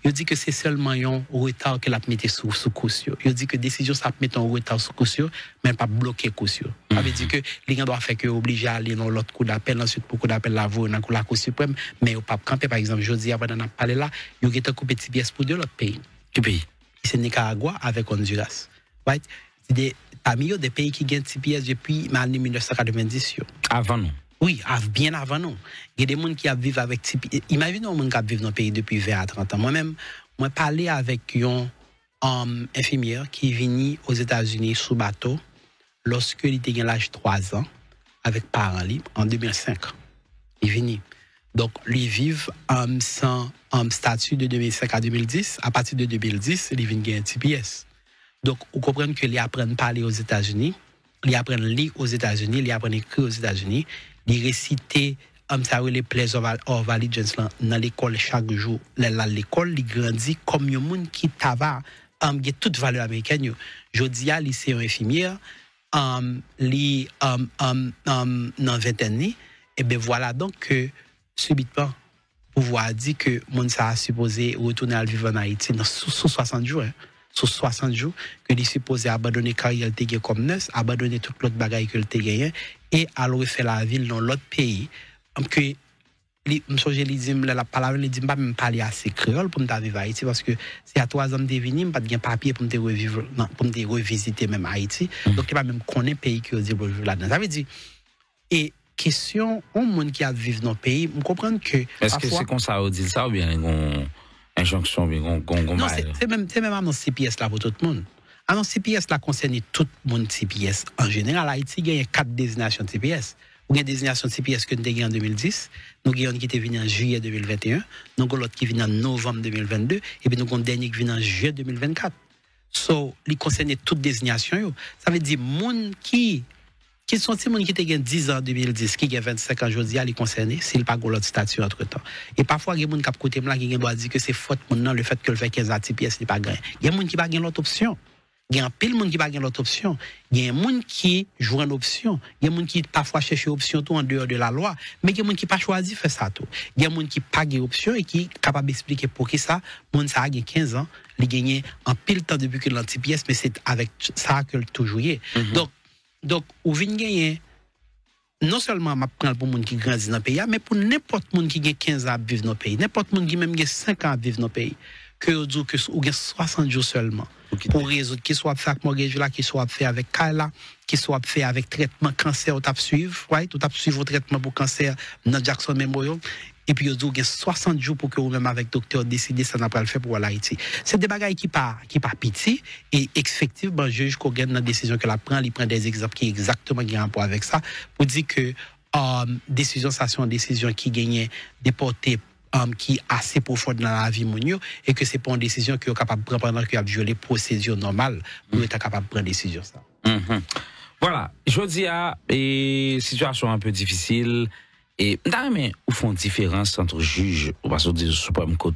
il dit que c'est seulement un retard que la mettait sous caution. Il dit que décision ça met un retard sous caution mais pas bloquer caution. Ça veut dire que les gens doivent faire que obligé à aller dans l'autre coup d'appel ensuite pour coup d'appel la voie dans la Cour suprême mais au pas camper par exemple jeudi avant d'en parler là, il y a coupé TPS pour de l'autre pays. Quel pays? C'est Nicaragua avec Honduras. Right? C'est parmi eux des pays qui gagnent TPS depuis l'année 1990 avant nous. Oui, bien avant nous. Il y a des gens qui vivent avec TPS. Imaginez un monde qui vit dans le pays depuis 20 à 30 ans. Moi-même, moi parlé avec un infirmière qui est venue aux États-Unis sous bateau lorsque il était à l'âge de 3 ans avec parents libres en 2005. Il est venu. Donc, lui vivent sans statut de 2005 à 2010. À partir de 2010, il vient gagner un TPS. Donc, vous comprenez que les apprennent à parler aux États-Unis, les apprennent à lire aux États-Unis, les apprennent à écrire aux États-Unis, les réciter les plays of allegiance dans l'école chaque jour. L'école, il grandit comme un monde qui a toute valeur américaine. Je dis à lycée infirmière, dans vingtaine, et bien voilà donc que subitement, pouvoir dire que mon ça a supposé retourner à vivre en Haïti sous 60 jours. Sous 60 jours, que il est supposé abandonner carrière comme nurse, abandonner toute l'autre bagaille que le gagné et aller faire la ville dans l'autre pays. Que la parole ne dit pas même parler assez créole pour me vivre à Haïti parce que c'est à 3 ans de venir, pas de papier pour me revivre, pour me revisiter même Haïti. Donc il pas même connaître pays qui dit pour vivre là-dedans. Ça veut dire et question au monde qui a vivre dans le pays, on comprend que est-ce que c'est comme ça on dit ça ou bien une injonction bien non, c'est même annonce CPS là pour tout le monde. Annonce CPS là concerne tout le monde CPS. En général, Haïti il y a 4 désignations de CPS. Ou une désignation de CPS que nous avons en 2010, nous avons une qui était venue en juillet 2021, nous avons l'autre qui vient en novembre 2022, et puis nous avons un dernier qui vient en juillet 2024. So, il concerne toute désignation. Ça veut dire moun qui sont ces moun qui étaient 10 ans en 2010, qui ont 25 ans aujourd'hui, les concernés, s'ils pas l'autre statut entre temps. Et parfois, il y a des gens qui ont côté là qui doit dire que c'est faute maintenant le fait que le fait 15 ans TPS n'est pas gagné. Il y a des gens qui n'ont pas l'autre option. Il y a un pile monde qui pas gagne l'autre option. Il y a un monde qui joue une option. Il y a un monde qui parfois cherche une option tout en dehors de la loi, mais il y a un monde qui pas choisi faire ça tout. Il y a un monde qui pas gagne option et qui est capable d'expliquer pour qui ça monde ça a gagné 15 ans, il gagne en pile temps depuis que l'anti-pièce mais c'est avec ça que tout jouer. Donc ou vinn gagner non seulement m'a prendre pour monde qui grandit dans le pays, mais pour n'importe monde qui gagne 15 ans à vivre dans le pays, n'importe monde qui même gagne 5 ans à vivre dans le pays, que vous dites que ou gagne 60 jours seulement. Pour résoudre, qui soit fait avec mortgage là, qui soit fait avec Kala, qui soit fait avec traitement cancer, ou tap suivre, right? Ou tap suivre traitement pour cancer dans Jackson Memorial. Et puis, vous avez 60 jours pour que vous-même avec docteur décidez ça n'a pas le fait pour l'Haïti. C'est des bagailles qui pas pitié. Et effectivement, le juge qu'on gagne dans la décision que il prend des exemples qui exactement qui ont rapport avec ça, pour dire que décision, ça c'est une décision qui gagne des portées qui est assez profonde dans la vie monio et que c'est pas une décision qui est capable de prendre pendant qu'il a violé les procédures normales pour être capable de prendre une décision ça. Voilà, je dis à situation un peu difficile et mais où font différence entre juge ou parce que le Suprême Court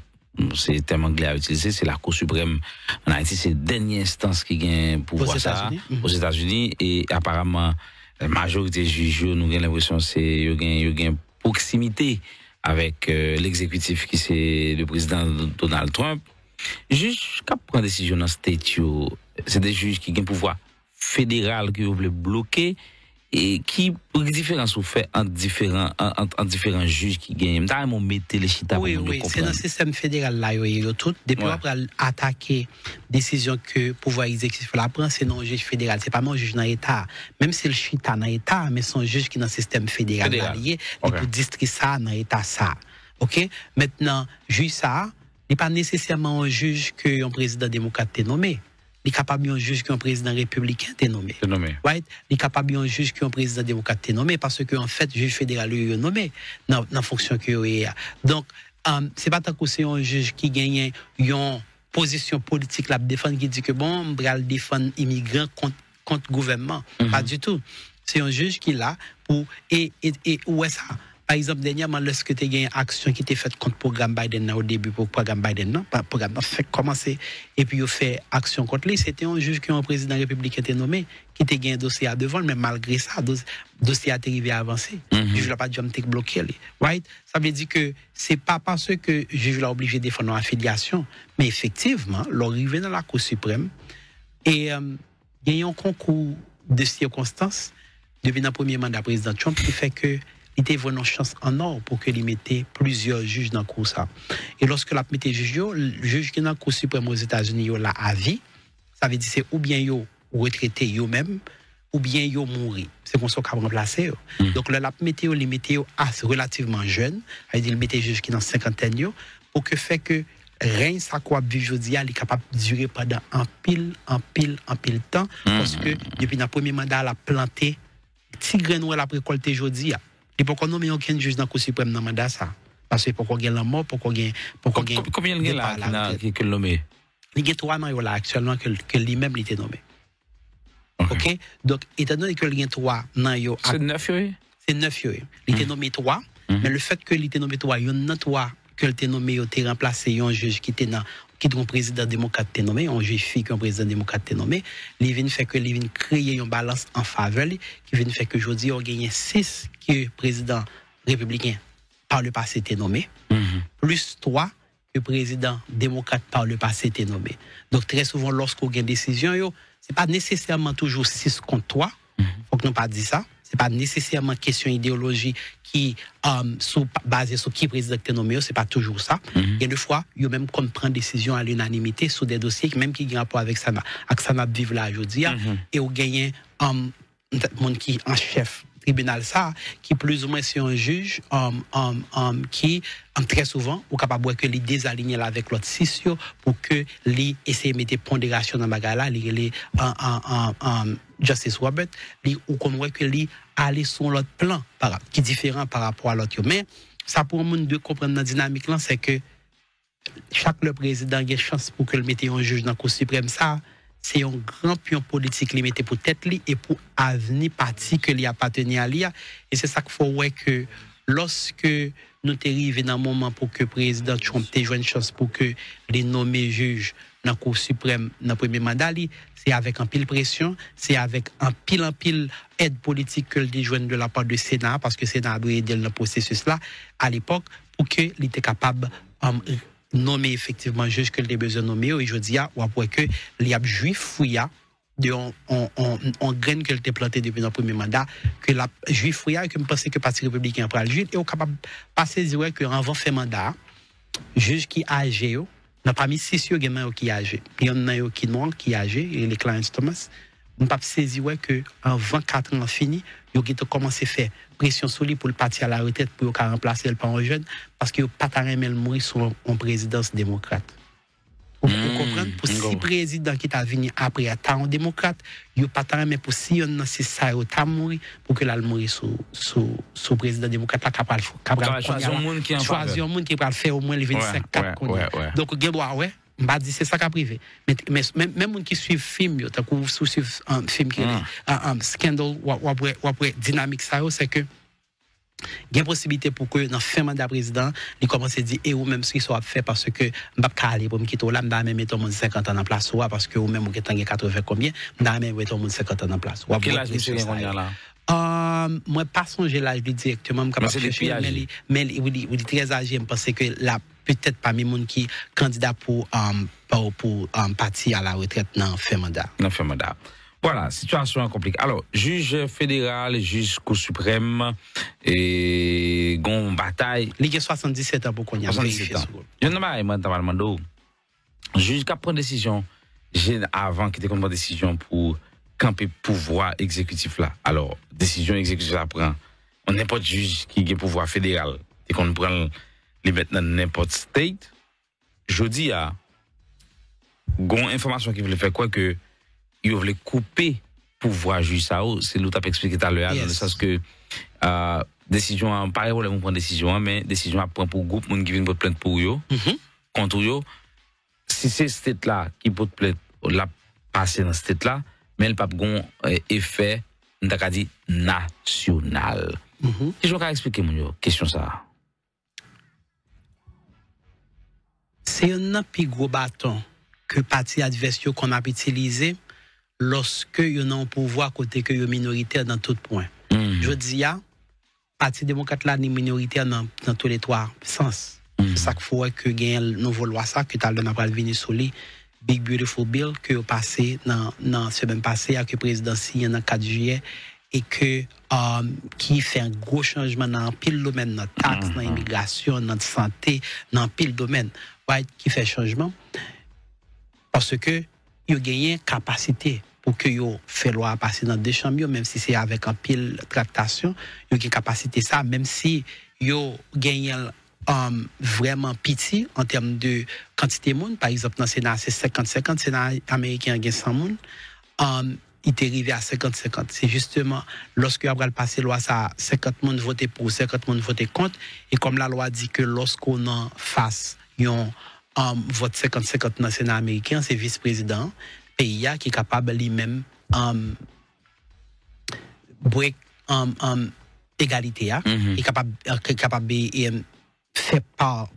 c'est le terme anglais à utiliser, c'est la Cour suprême en Haïti, c'est la dernière instance qui gagne pouvoir ça aux États-Unis et apparemment la majorité des juges nous avons l'impression c'est il y a une proximité avec l'exécutif qui c'est le président Donald Trump. Juge qui prend décision dans state, c'est des juges qui ont un pouvoir fédéral qui veulent bloquer et qui différence ou fait en différents juges qui gagnent. D'ailleurs, mettez les chita pour nous comprendre. C'est dans le système fédéral là yo tout depuis après attaquer décision que pouvoir exécutif la prend c'est non juge fédéral, c'est pas mon juge dans l'état. Même si le chita dans l'état mais son juge qui dans le système fédéral lié et pour district ça dans l'état ça. OK? Maintenant, juge ça, n'est pas nécessairement un juge que un président démocrate est nommé. Il est capable d'un juge qui est un président républicain est nommé. Right? Il est capable d'un juge qui est un président démocrate est nommé parce que en fait juge fédéral est nommé dans la fonction que est. Donc c'est pas tant que c'est un juge qui gagne une position politique la défendre qui dit que bon on va défendre immigrants contre gouvernement. Pas du tout. C'est un juge qui est là pour et où est ça? Par exemple, dernièrement, lorsque tu as une action qui était faite contre le programme Biden au début, pour le programme Biden, non, pas le programme, fait commencer, et puis il fait action contre lui, c'était un juge qui est un président républicain était nommé, qui était gagné un dossier à devant, mais malgré ça, le dossier a arrivé à avancer. Le juge n'a pas dû me bloquer. Right? Ça veut dire que ce n'est pas parce que le juge l'a obligé de défendre l'affiliation, mais effectivement, l'arrivée dans la Cour suprême, et il y a un concours de circonstances depuis le premier mandat président Trump qui fait que il était vraiment une chance en or pour que il mette plusieurs juges dans le cours ça. Et lorsque la mette juge le juge qui est dans la Cour suprême aux États-Unis là à vie, ça veut dire c'est ou bien yo retraité yo même ou bien yo mourir. C'est comme ça qu'on va remplacer. Donc la mette yo relativement jeune, il dit il mette juge qui dans cinquantaine yo pour que fait que règne ça quoi vivre aujourd'hui il est capable de durer pendant un pile temps parce que depuis le premier mandat la planté petit grain la récolté aujourd'hui et pourquoi non mais aucun juge dans le Cour suprême dans mandat ça parce que pourquoi gagne la mort pourquoi gagne combien de là qui le nommé il y a 3 ans là actuellement que lui-même il était nommé. OK donc étant donné que il y a 3 ans c'est 9 c'est 9 il était nommé 3 mais le fait que il était nommé 3 il y en a 3 que il était nommé il était remplacé un juge qui était dans qui est un président démocrate était nommé un juge qui un président démocrate était nommé il vient fait que il vient créer une balance en faveur qui vient fait que aujourd'hui on gagne 6 que président républicain par le passé était nommé plus 3 que président démocrate par le passé était nommé. Donc très souvent lorsqu'on gagne décision c'est pas nécessairement toujours 6 contre 3. Faut que nous pas dire ça. C'est pas nécessairement question idéologie qui basée sur qui président est nommé, c'est pas toujours ça. Il y a des fois, il y a même qu'on prend décision à l'unanimité sur des dossiers même qui ont rapport avec ça m'a vivre là aujourd'hui et on gagne monde qui en chef tribunal ça qui plus ou moins c'est un juge qui très souvent ou capable que les désaligner avec l'autre 6 pour que les essayer mettre pondération dans bagarre là les Justice Robert ou qu'on voit que les aller sur l'autre plan qui est différent par rapport à l'autre mais ça pour monde de comprendre dans dynamique là c'est que chaque le président a chance pour que le mette un juge dans la Cour suprême ça c'est un grand pion politique limité pour tête li et pour avenir parti que li appartenait à lui et c'est ça qu'il faut ouais que lorsque nous arrivons dans un moment pour que le président Trump ait une chance pour que les nommés juges dans la Cour suprême dans le premier mandat c'est avec un pile pression c'est avec un pile aide politique que le joindre de la part du Sénat parce que le Sénat a dû aider dans le processus là à l'époque pour que il était capable nommer effectivement juge que les besoin nommer aujourd'hui ou après que les juifs fouilla de on graine que était planté depuis notre premier mandat que la juif fouilla que me pensait que parti républicain pour le juge et au capable passer dire que avant fait mandat juge qui âgé n'a pas mis 6 qui âgé il y en a qui noir qui âgé et les Clarence Thomas on pas saisir que en 24 ans fini yo qui commencé faire pression sur lui pour le partir à la retraite pour remplacer le par un jeune parce que pas taremel mourir sur en présidence démocrate. Vous comprenez pour si président qui t'a venu après ta en démocrate, yo pas taremel pour si on c'est ça yo t'a mourir pour que là le mourir sous président démocrate là capable choisir un monde qui en choisir un monde qui va faire au moins les 25 4 donc Gebois ouais m'a dit c'est ça qu'a privé mais même monde qui suit film yo tant que suivre un film qui scandal ou après dynamique ça c'est que il y a une possibilité pour que dans fin mandat président il commence à dire et ou même ce qui soit fait parce que m'pas caler pour me quitter là m'da même mettre 50 ans en place parce que ou même ou 80 combien m'da même mettre 50 ans en place ou quel âge monsieur là moi pas songer l'âge directement capable mais il est très âgé me penser que la peut-être parmi monde qui candidat pour partir à la retraite dans fin mandat. Voilà, situation compliquée. Alors, juge fédéral, juge Cour suprême et gon bataille. Il y a 77 ans pour qu'on y a vérifié. Je ne sais pas, juge qui prend décision avant qu'il ait prendre décision pour camper pouvoir exécutif là. Alors, décision exécutive là prend on n'importe juge qui a pouvoir fédéral et qu'on prend les mettre dans n'importe state. Je dis à gon information qui voulait faire quoi que il voulait couper pouvoir juge ça c'est l'autre a expliqué tout à l'heure dans le sens que décision pas problème prendre décision mais décision à prendre pour groupe monde qui vient pour plainte pour yo contre yo si c'est state là qui peut plainte la passer dans state là mais le pas gon effet on t'a dit national je vais expliquer mon question ça c'est un plus gros bâton que parti adverse qu'on a utilisé lorsque yo nan pouvoir côté que yo minoritaire dans tout point. Je dis parti démocrate là ni minoritaire dans tous les trois sens. C'est ça qu'il faut que gagne nouveau loi ça que t'as n'a pas venir sur lui Big Beautiful Bill que passé dans semaine passée avec le président si en 4 juillet et que qui fait un gros changement dans pile domaine dans taxe dans immigration dans santé dans pile domaine right qui fait changement parce que yo gagné capacité pour que yo fait loi passer dans deux chambres même si c'est avec un pile tractation yo gagne capacité ça même si yo gagné vraiment petit en termes de quantité de monde. Par exemple, dans le Sénat, c'est 50-50, le Sénat américain a 100 monde. Il est arrivé à 50-50. C'est justement, lorsque après le passé loi, ça 50 monde voté pour, 50 monde voté contre. Et comme la loi dit que lorsqu'on en face, un vote 50-50 dans le Sénat américain, c'est vice-président, pays qui est capable lui-même break égalité, est capable faire part.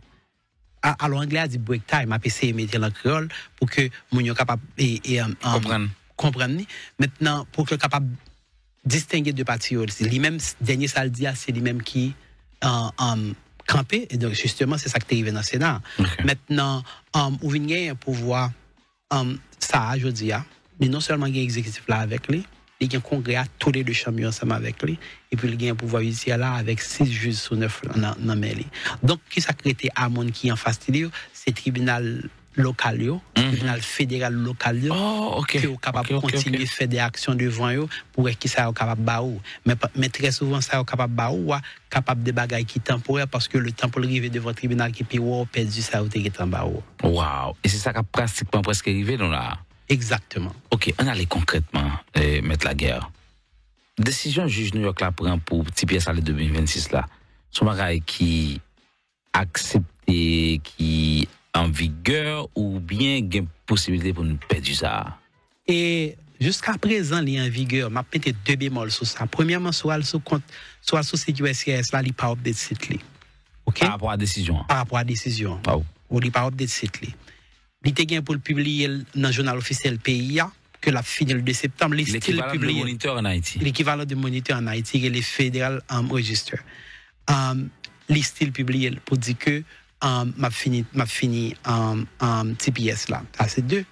Alors, l'anglais a dit break time, a essayé de mettre en créole pour que nous soyons capables comprendre. Maintenant, pour que capable distinguer deux parties, lui-même, dernier ça le dit, c'est lui-même qui campé, et donc justement, c'est ça qui est arrivé dans le Sénat. Okay. Maintenant, on vient gagner un pouvoir, ça, je dis, mais non seulement il y a un exécutif là avec lui, il y a un congrès à tous les deux chambres ensemble avec lui, et puis il y a un pouvoir judiciaire là avec 6 juges sur 9 dans Meli. Donc, qui ça crée à mon qui en face de c'est tribunal local, tribunal fédéral local, qui est capable de continuer à faire des actions devant eux pour qu'ils soient capables de baou. Mais très souvent, ça est capable de baou, capable de bagailles qui temporaires parce que le temps pour arriver devant le tribunal qui peut perdu ça ou qui est en baou. Wow! Et c'est ça qui a pratiquement presque arrivé dans là. Exactement. Ok, on allait concrètement mettre la guerre. Décision juge New York là prend pour petit pièce à 2026 là. Son bagaille qui accepté, qui en vigueur ou bien il y a une possibilité pour nous perdre ça? Et jusqu'à présent, il est en vigueur. Je vais mettre 2 bémols sur ça. Premièrement, soit sur site USCIS, là, il n'y a pas update site. Par rapport à la décision? Par rapport à la décision. Oh. Ou il n'y a pas update site. Il était pour le publier dans le journal officiel PIA, que la fin le 2 septembre. L'équivalent de Moniteur en Haïti. L'équivalent de Moniteur en Haïti, et les fédérales register. Les styles publiés pour dire que m'a fini petit pièce là. Ça c'est 2.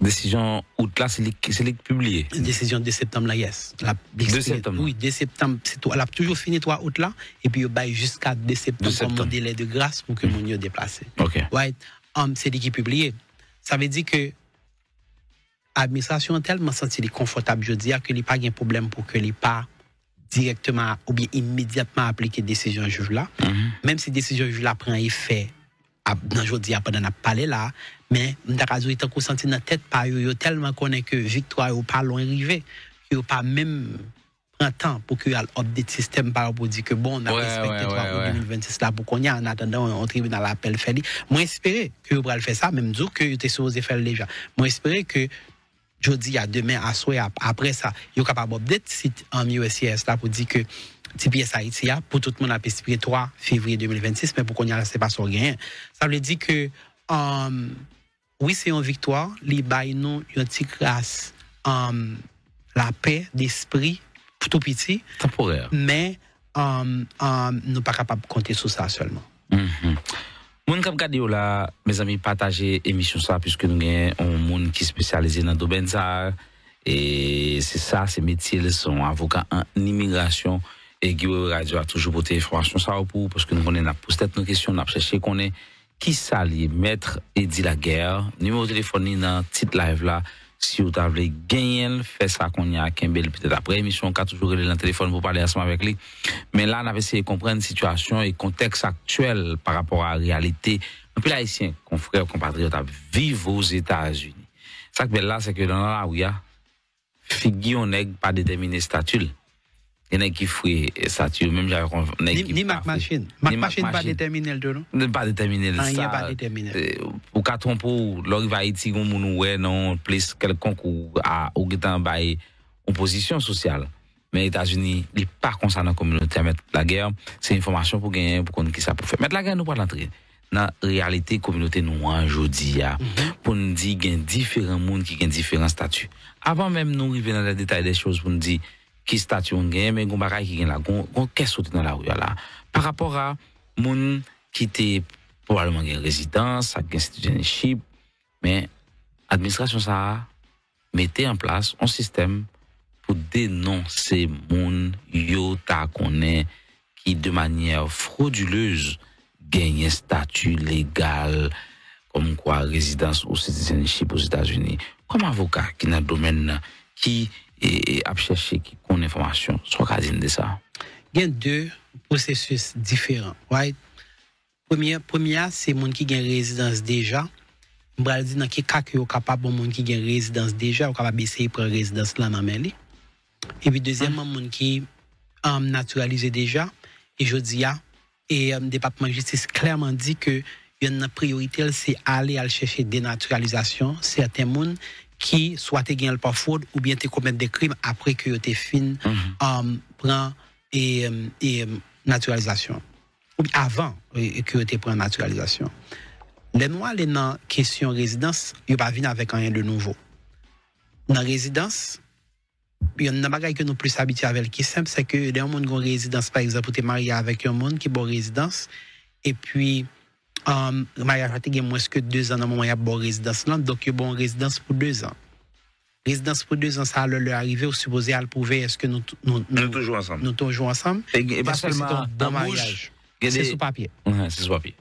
Décision août là, c'est les publié. Décision de septembre là, yes. 2 septembre. Oui, 2 septembre, c'est tout. Elle a toujours fini 3 août là, et puis il baille jusqu'à 2 septembre comme un délai de grâce pour que mon yo déplacé. OK. Right. C'est qui publié. Ça veut dire que l'administration tellement senti confortable, je dis que il n'y a pas de problème pour que les pas directement ou bien immédiatement appliquer décision juge là. Même si décision juge là prend effet dans jodi pendant n'a parler là, mais m'dakazo est encore senti dans tête pas yo tellement connaît que victoire ou pas loin arrivé, que pas même prend temps pour que update système pour dire que bon on a respecté 2026 là pour qu'on y a en attendant un tribunal appel fait. Moi espérer que va le faire ça, même dire que était supposé faire déjà. Moi espérer que jeudi à demain à soir après ça yo capable update site en USCIS là pour dire que TPS Haïti pour tout le monde a espéré 3 février 2026 mais pour qu'on y a c'est pas sur rien. Ça veut dire que oui c'est une victoire, li bay nous une petite grâce la paix d'esprit tout petit temporaire. Mais nous pas capable de compter sur ça seulement. Moun kap gade yo là, mes amis, partager émission ça puisque nous avons un monde qui est spécialisé dans le domaine ça et c'est ça, ces métiers sont avocats en immigration et Guillaume Radio a toujours porté information ça pour parce que nous connaissons posé nos questions, on a cherché qu'on est qui s'allie maître Eddy Laguerre, numéro de téléphone dans titre live là. Si vous avez gagné, fait ça qu'on y a Kembel peut-être après émission, on a toujours relé le téléphone pour parler ensemble avec lui. Mais là, on avait essayé de comprendre la situation et le contexte actuel par rapport à la réalité. Un peu l'haïtien, confrères, compatriotes, vivent aux États-Unis. Ça que là, c'est que dans la où il y a figure, on n'est pas déterminé statut. Il y en a qui fouillent statut, même j'avais ni Mac Machine. Mac Machine pas déterminé le deux, non? Pas déterminé le ça. Pas déterminé. Ou qu'à tromper, l'or va Haïti, on nous ouais non, place quelconque ou à ou en bail opposition sociale. Mais les États-Unis, ils pas concernant la communauté à mettre la guerre, c'est information pour gagner pour qu'on qui ça pour faire. Mettre la guerre nous pas l'entrer. Dans la réalité communauté nous aujourd'hui pour nous dire qu'il y a différents mondes qui ont différents statuts. Avant même nous arriver dans les détails des choses pour nous dire qui statut on gagne mais gon bagay qui gagne là gon qu'est-ce dans la rue là par rapport à moun qui était probablement une résidence avec citizenship mais administration ça mettait en place un système pour dénoncer moun yo ta connaît qui de manière frauduleuse gagne statut légal comme quoi résidence ou citizenship aux États-Unis comme avocat qui dans le domaine qui et à chercher qui connaît information soit quasi de ça. Il y a 2 processus différents, right? Première, c'est moun qui gagne résidence déjà. M'bral di dans quel cas que capable moun qui gagne résidence déjà, ou capable essayer prendre résidence là dans mêlé. Et puis deuxièmement, moun qui naturalisé déjà et je dis et département de justice clairement dit que une priorité c'est aller chercher dénaturalisation certains moun qui soit te gagne par fraude ou bien te commettre des crimes après que te fin prend et naturalisation ou avant que te prend naturalisation. Les noirs les dans question résidence, ils pas venir avec rien de nouveau. Dans résidence, il y a un bagage que nous plus habitués avec qui simple c'est que des monde qui résidence par exemple tu es marié avec un monde qui bon résidence et puis mariage a été moins que 2 ans dans moment il y a bon résidence là donc il y a bon résidence pour 2 ans. Résidence pour 2 ans ça leur arriver au supposé à le prouver est-ce que nous toujours ensemble. Nous toujours ensemble et pas seulement dans mariage. C'est sous papier. Ouais, c'est sous papier.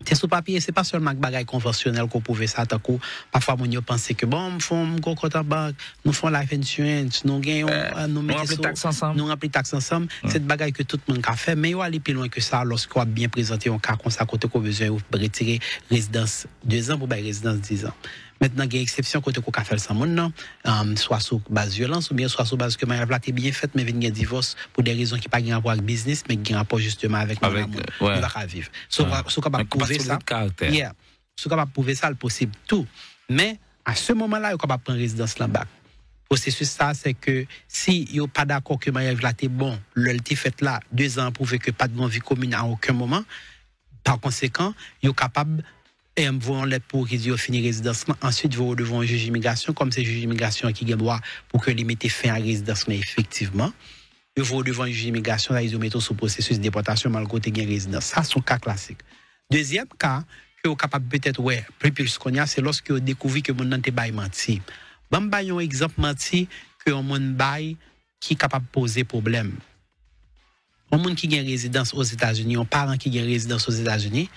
C'est sous papier, c'est pas seulement que bagaille conventionnel qu'on pouvait ça tant que parfois mon yo pense que bon nous font compte en banque, nous font life insurance, nous gagnons nous mettons taxe ensemble, nous remplir taxe ensemble, cette bagaille que tout le monde a fait mais yo aller plus loin que ça lorsqu'on a bien présenté un cas comme ça côté qu'on besoin retirer résidence 2 ans pour bailler résidence 10 ans. Maintenant, il y a une exception côté qu'on a fait ça maintenant, soit sur base violence ou bien soit sur base que mariage là est bien fait mais vient un divorce pour des raisons qui pas de rapport avec business mais qui ont rapport justement avec mon amour. Il va vivre. Soit capable de prouver ça. Yeah. Soit capable de prouver ça le possible tout. Mais à ce moment-là, il est capable de prendre résidence là-bas. Processus ça c'est que si yo pas d'accord que mariage là est bon, le fait là 2 ans prouver que pas de vie commune à aucun moment. Par conséquent, il est capable et vont lettre pour qu'ils aient fini résidence. Ensuite, vous devons un juge d'immigration, comme c'est le juge d'immigration qui a droit pour que les mettez fin à résidence, mais effectivement, vous devant un juge d'immigration, là, ils mettent sous processus de déportation malgré que vous résidence. Ça, c'est un cas classique. Deuxième cas, que vous êtes capable peut-être, plus qu'on y a, c'est lorsque vous découvrez que vous n'avez pas menti. Bon, un exemple menti que vous avez qui est capable de poser problème. Un monde qui a une résidence aux États-Unis, un parent qui a une résidence aux États-Unis,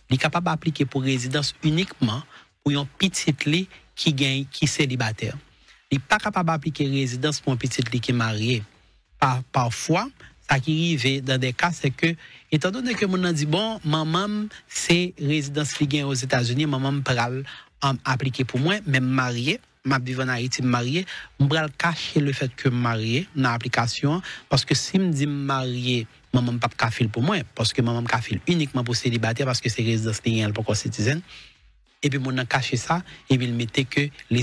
il est capable d'appliquer pour résidence uniquement pour un petit lit qui est célibataire. Il n'est pas capable d'appliquer résidence pour un petit lit qui est marié. Parfois, ça qui arrive dans des cas, c'est que, étant donné que mon dit, bon, maman, c'est résidence qui est aux États-Unis, maman peut appliquer pour moi, même marié, ma vivant en Haïti marié, je vais cacher le fait que marié dans l'application, parce que si je dis marié, maman pas café pour moi parce que maman café uniquement pour célibataire parce que c'est résidence légale pour citoyen et puis mon caché ça et puis il mettait que les